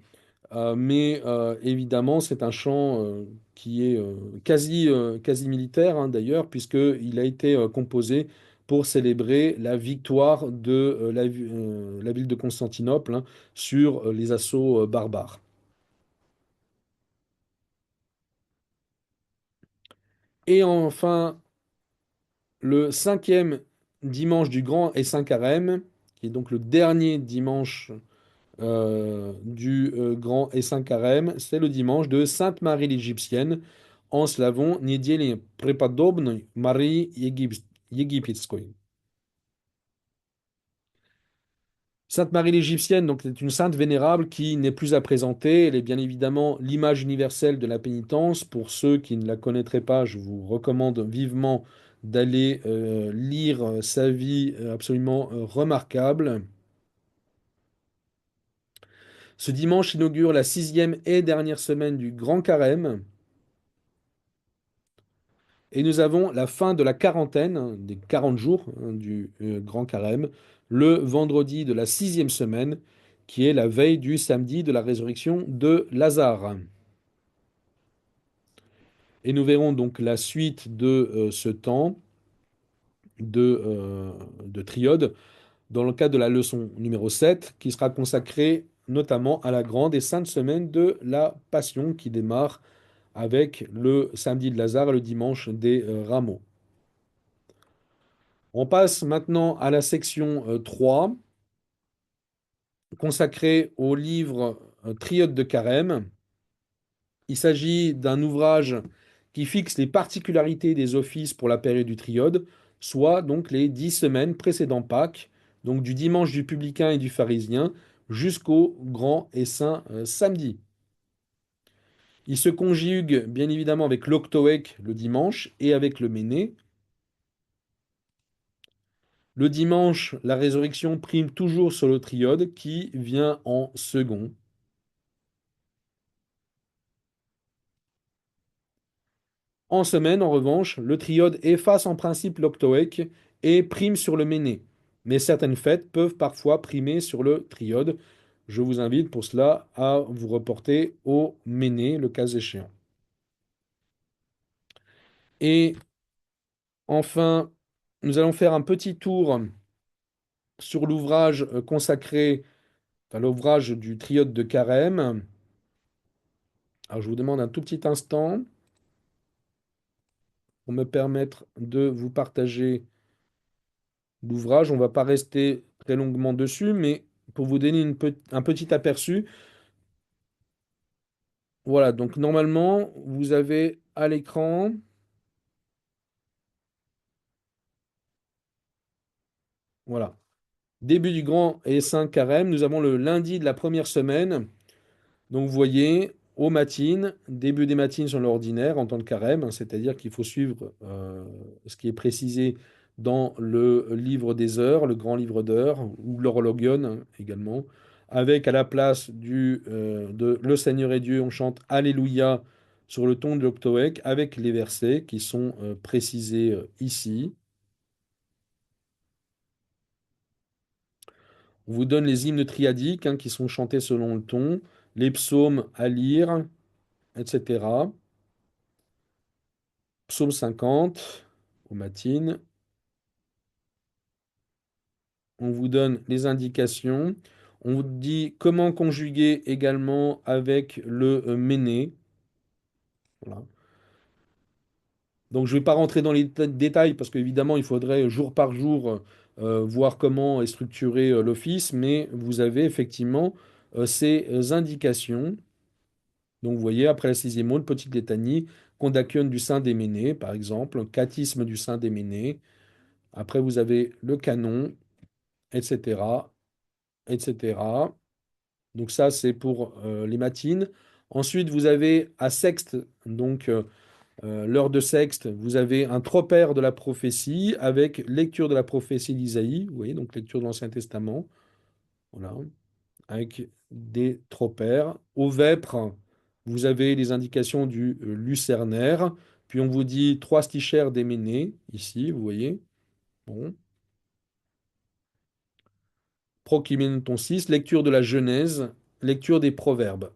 Mais évidemment, c'est un chant qui est quasi militaire, hein, d'ailleurs, puisqu'il a été composé pour célébrer la victoire de la ville de Constantinople, hein, sur les assauts barbares. Et enfin, le cinquième dimanche du Grand et Saint Carême, qui est donc le dernier dimanche du Grand et Saint Carême, c'est le dimanche de Sainte Marie l'Égyptienne, en slavon Недели Преподобной Марии Египетской. Sainte Marie l'Égyptienne, donc, c'est une sainte vénérable qui n'est plus à présenter. Elle est bien évidemment l'image universelle de la pénitence. Pour ceux qui ne la connaîtraient pas, je vous recommande vivement d'aller lire sa vie absolument remarquable. Ce dimanche inaugure la sixième et dernière semaine du Grand Carême. Et nous avons la fin de la quarantaine, hein, des 40 jours du Grand Carême, le vendredi de la sixième semaine, qui est la veille du samedi de la résurrection de Lazare. Et nous verrons donc la suite de ce temps de triode dans le cadre de la leçon numéro 7, qui sera consacrée notamment à la grande et sainte semaine de la Passion, qui démarre avec le samedi de Lazare et le dimanche des Rameaux. On passe maintenant à la section 3, consacrée au livre Triode de Carême. Il s'agit d'un ouvrage qui fixe les particularités des offices pour la période du triode, soit donc les 10 semaines précédant Pâques, donc du dimanche du publicain et du pharisien jusqu'au grand et saint samedi. Il se conjugue bien évidemment avec l'octoèque le dimanche et avec le méné. Le dimanche, la résurrection prime toujours sur le triode qui vient en second. En semaine, en revanche, le triode efface en principe l'octoèque et prime sur le méné. Mais certaines fêtes peuvent parfois primer sur le triode. Je vous invite pour cela à vous reporter au méné, le cas échéant. Et enfin, nous allons faire un petit tour sur l'ouvrage consacré, enfin l'ouvrage du triode de Carême. Alors je vous demande un tout petit instant pour me permettre de vous partager l'ouvrage. On ne va pas rester très longuement dessus, mais pour vous donner un petit aperçu, voilà, donc normalement, vous avez à l'écran, voilà, début du grand et saint carême, nous avons le lundi de la première semaine. Donc vous voyez, aux matines, début des matines sur l'ordinaire en temps de carême, hein, c'est-à-dire qu'il faut suivre ce qui est précisé dans le livre des heures, le grand livre d'heures, ou l'horologion hein, également, avec à la place de Le Seigneur est Dieu, on chante Alléluia sur le ton de l'octoèque, avec les versets qui sont précisés ici. On vous donne les hymnes triadiques hein, qui sont chantés selon le ton, les psaumes à lire, etc. Psaume 50, aux matines. On vous donne les indications. On vous dit comment conjuguer également avec le méné. Voilà. Donc je ne vais pas rentrer dans les détails parce qu'évidemment, il faudrait jour par jour voir comment est structuré l'office, mais vous avez effectivement ces indications. Donc vous voyez, après la sixième mot, petite litanie, Kondakion du Saint Déméné, par exemple, Cathisme du Saint Déméné. Après, vous avez le canon, etc., etc. Donc ça, c'est pour les matines. Ensuite, vous avez à sexte, donc l'heure de sexte, vous avez un tropère de la prophétie avec lecture de la prophétie d'Isaïe, vous voyez, donc lecture de l'Ancien Testament, voilà, avec des tropères. Au vêpres, vous avez les indications du lucernaire, puis on vous dit trois stichères déménées, ici, vous voyez, bon. Prokimenon 6, lecture de la Genèse, lecture des Proverbes.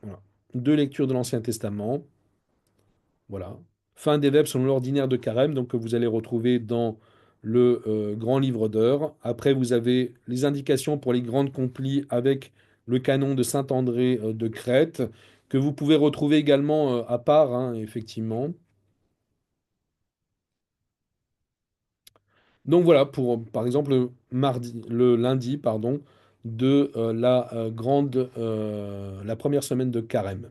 Voilà. Deux lectures de l'Ancien Testament. Voilà. Fin des Vêpres selon l'ordinaire de Carême, donc que vous allez retrouver dans le grand livre d'heures. Après, vous avez les indications pour les grandes complies avec le canon de Saint-André de Crète, que vous pouvez retrouver également à part, hein, effectivement. Donc voilà, pour par exemple le lundi, pardon, de la première semaine de carême.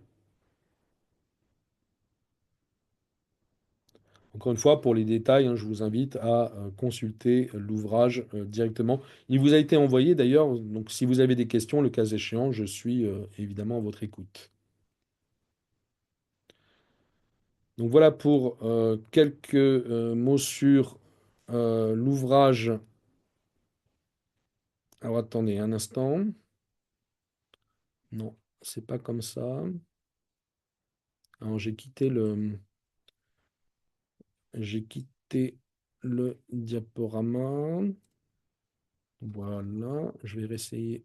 Encore une fois, pour les détails, hein, je vous invite à consulter l'ouvrage directement. Il vous a été envoyé d'ailleurs, donc si vous avez des questions, le cas échéant, je suis évidemment à votre écoute. Donc voilà pour quelques mots sur l'ouvrage. Alors attendez un instant. Non, c'est pas comme ça. Alors j'ai quitté le diaporama. Voilà, je vais réessayer.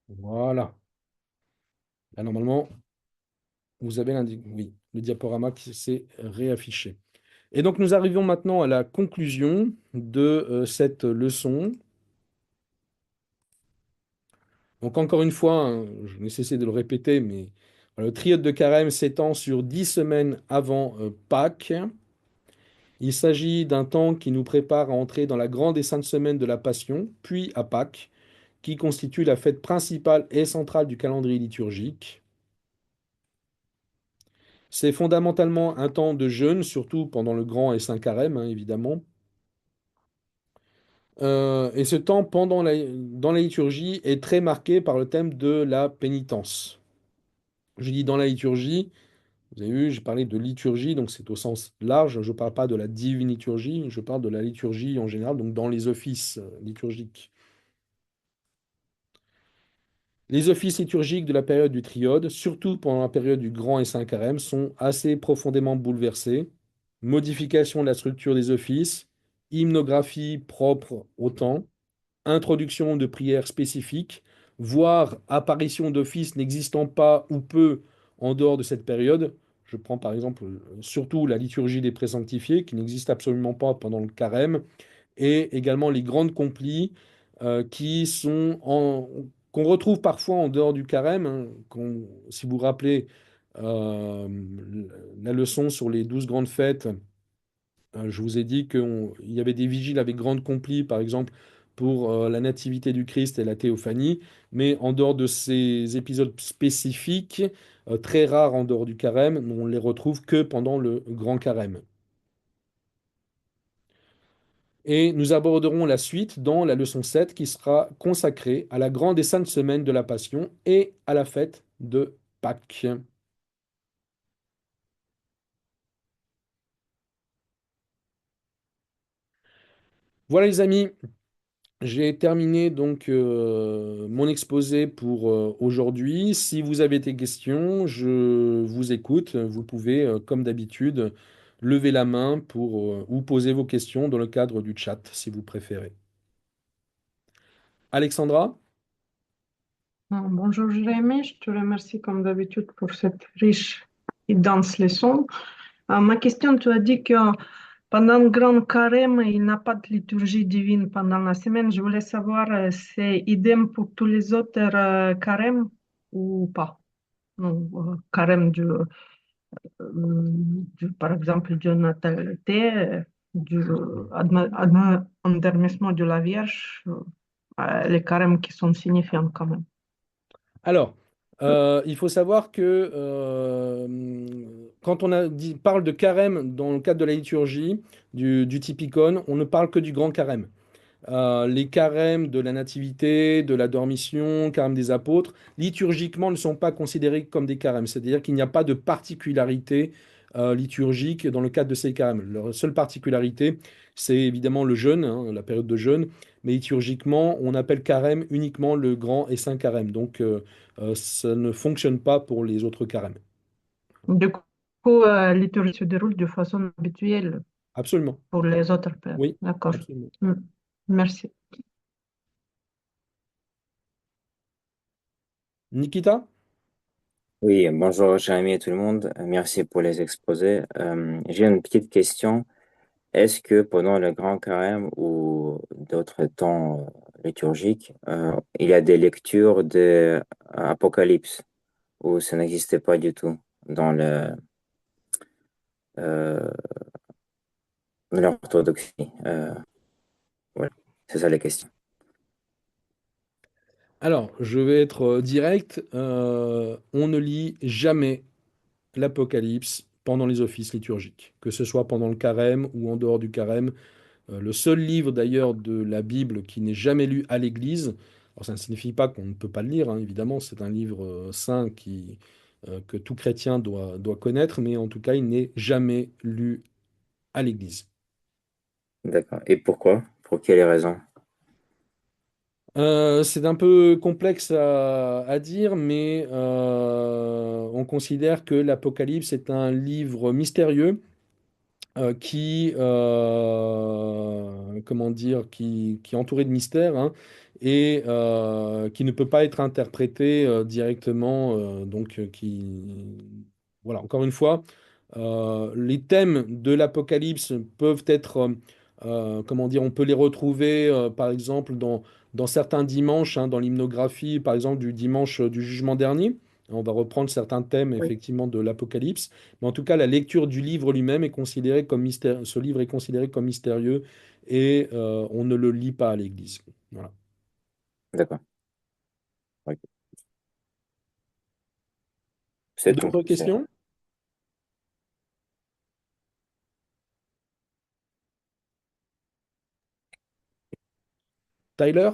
Voilà. Là, normalement, vous avez oui, le diaporama qui s'est réaffiché. Et donc, nous arrivons maintenant à la conclusion de cette leçon. Donc, encore une fois, hein, je n'ai cessé de le répéter, mais voilà, le triode de carême s'étend sur 10 semaines avant Pâques. Il s'agit d'un temps qui nous prépare à entrer dans la grande et sainte semaine de la Passion, puis à Pâques, qui constitue la fête principale et centrale du calendrier liturgique. C'est fondamentalement un temps de jeûne, surtout pendant le grand et saint carême, hein, évidemment. Et ce temps dans la liturgie est très marqué par le thème de la pénitence. Je dis dans la liturgie, vous avez vu, j'ai parlé de liturgie, donc c'est au sens large. Je ne parle pas de la divine liturgie, je parle de la liturgie en général, donc dans les offices liturgiques. Les offices liturgiques de la période du triode, surtout pendant la période du Grand et Saint Carême, sont assez profondément bouleversés. Modification de la structure des offices, hymnographie propre au temps, introduction de prières spécifiques, voire apparition d'offices n'existant pas ou peu en dehors de cette période. Je prends par exemple surtout la liturgie des présanctifiés, qui n'existe absolument pas pendant le carême, et également les grandes complies qui sont qu'on retrouve parfois en dehors du carême, hein, si vous vous rappelez euh, la leçon sur les 12 grandes fêtes, je vous ai dit qu'il y avait des vigiles avec grande complie, par exemple, pour la nativité du Christ et la théophanie, mais en dehors de ces épisodes spécifiques, très rares en dehors du carême, on les retrouve que pendant le grand carême. Et nous aborderons la suite dans la leçon 7 qui sera consacrée à la grande et sainte semaine de la Passion et à la fête de Pâques. Voilà les amis, j'ai terminé donc mon exposé pour aujourd'hui. Si vous avez des questions, je vous écoute. Vous pouvez, comme d'habitude, lever la main ou poser vos questions dans le cadre du chat, si vous préférez. Alexandra? Bonjour Jérémy, je te remercie comme d'habitude pour cette riche et dense leçon. Ma question, tu as dit que pendant le grand carême, il n'y a pas de liturgie divine pendant la semaine. Je voulais savoir, c'est idem pour tous les autres carèmes ou pas? Non, carême par exemple, du natalité, endormissement de la Vierge, les carèmes qui sont signifiants quand même. Alors, il faut savoir que quand parle de carême dans le cadre de la liturgie du Typicon, on ne parle que du grand carême. Les carèmes de la Nativité, de la Dormition, carême des apôtres, liturgiquement ne sont pas considérés comme des carèmes. C'est-à-dire qu'il n'y a pas de particularité liturgique dans le cadre de ces carèmes. Leur seule particularité, c'est évidemment le jeûne, hein, la période de jeûne, mais liturgiquement, on appelle carême uniquement le grand et saint carême. Donc, ça ne fonctionne pas pour les autres carèmes. Du coup, la liturgie se déroule de façon habituelle Absolument. pour les autres pères. Oui, D'accord. absolument. Mm. Merci. Nikita? Oui, bonjour Jérémy et tout le monde. Merci pour les exposés. J'ai une petite question. Est-ce que pendant le Grand Carême ou d'autres temps liturgiques, il y a des lectures de Apocalypse? ou ça n'existait pas du tout dans euh, l'orthodoxie? Voilà, c'est ça la question. Alors, je vais être direct. On ne lit jamais l'Apocalypse pendant les offices liturgiques, que ce soit pendant le carême ou en dehors du carême. Le seul livre d'ailleurs de la Bible qui n'est jamais lu à l'Église, alors ça ne signifie pas qu'on ne peut pas le lire, hein, évidemment, c'est un livre saint que tout chrétien doit connaître, mais en tout cas, il n'est jamais lu à l'Église. D'accord. Et pourquoi? Pour quelles raisons? C'est un peu complexe à dire, mais on considère que l'Apocalypse est un livre mystérieux comment dire, qui est entouré de mystères, hein, et qui ne peut pas être interprété directement. Voilà, encore une fois, les thèmes de l'Apocalypse peuvent être, comment dire, on peut les retrouver, par exemple, dans certains dimanches, hein, dans l'hymnographie, par exemple, du dimanche du jugement dernier. On va reprendre certains thèmes, Oui, effectivement, de l'Apocalypse. Mais en tout cas, la lecture du livre lui-même est considérée comme mystère. Ce livre est considéré comme mystérieux et on ne le lit pas à l'Église. Voilà. d'accord. Ok. C'est tout. D'autres questions? Tyler?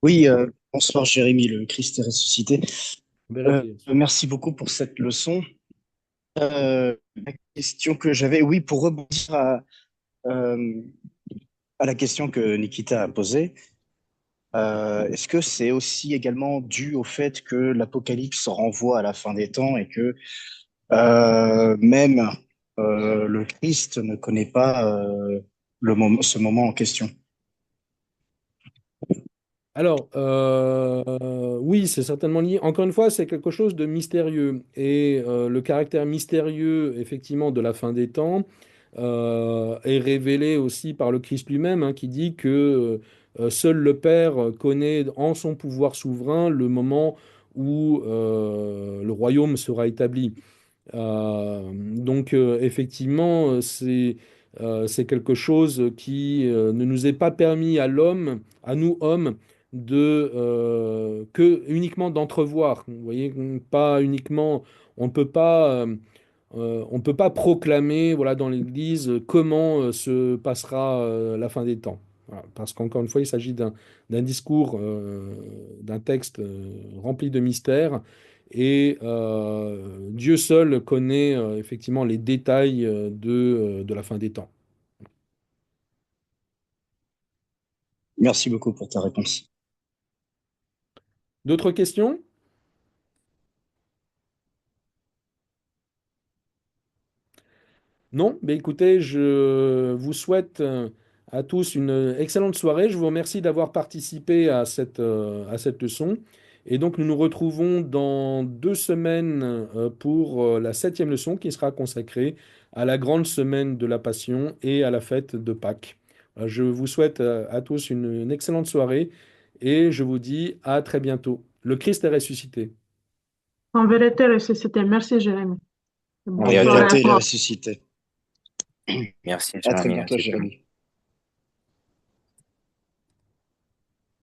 Oui, bonsoir Jérémy, le Christ est ressuscité. Vérifiez. Merci beaucoup pour cette leçon. La question que j'avais, oui, pour rebondir euh, à la question que Nikita a posée, est-ce que c'est aussi également dû au fait que l'Apocalypse renvoie à la fin des temps et que même le Christ ne connaît pas ce moment en question? Alors, oui, c'est certainement lié. Encore une fois, c'est quelque chose de mystérieux. Et le caractère mystérieux, effectivement, de la fin des temps est révélé aussi par le Christ lui-même, hein, qui dit que seul le Père connaît en son pouvoir souverain le moment où le royaume sera établi. Effectivement, c'est quelque chose qui ne nous est pas permis à l'homme, à nous hommes, que uniquement d'entrevoir. Vous voyez, pas uniquement, on ne peut pas, on ne peut pas proclamer, voilà, dans l'Église comment se passera la fin des temps. Voilà, parce qu'encore une fois, il s'agit d'un discours, d'un texte rempli de mystères. Et Dieu seul connaît effectivement les détails de la fin des temps. Merci beaucoup pour ta réponse. D'autres questions? Non? Ben écoutez, je vous souhaite à tous une excellente soirée. Je vous remercie d'avoir participé à cette leçon. Et donc, nous nous retrouvons dans 2 semaines pour la 7e leçon qui sera consacrée à la grande semaine de la Passion et à la fête de Pâques. Je vous souhaite à tous une excellente soirée et je vous dis à très bientôt. Le Christ est ressuscité. En vérité, ressuscité. Merci, Jérémy. En Et Bonne à soirée à vérité, il est toi. ressuscité. merci, À cher très ami, bientôt, merci. Jérémy.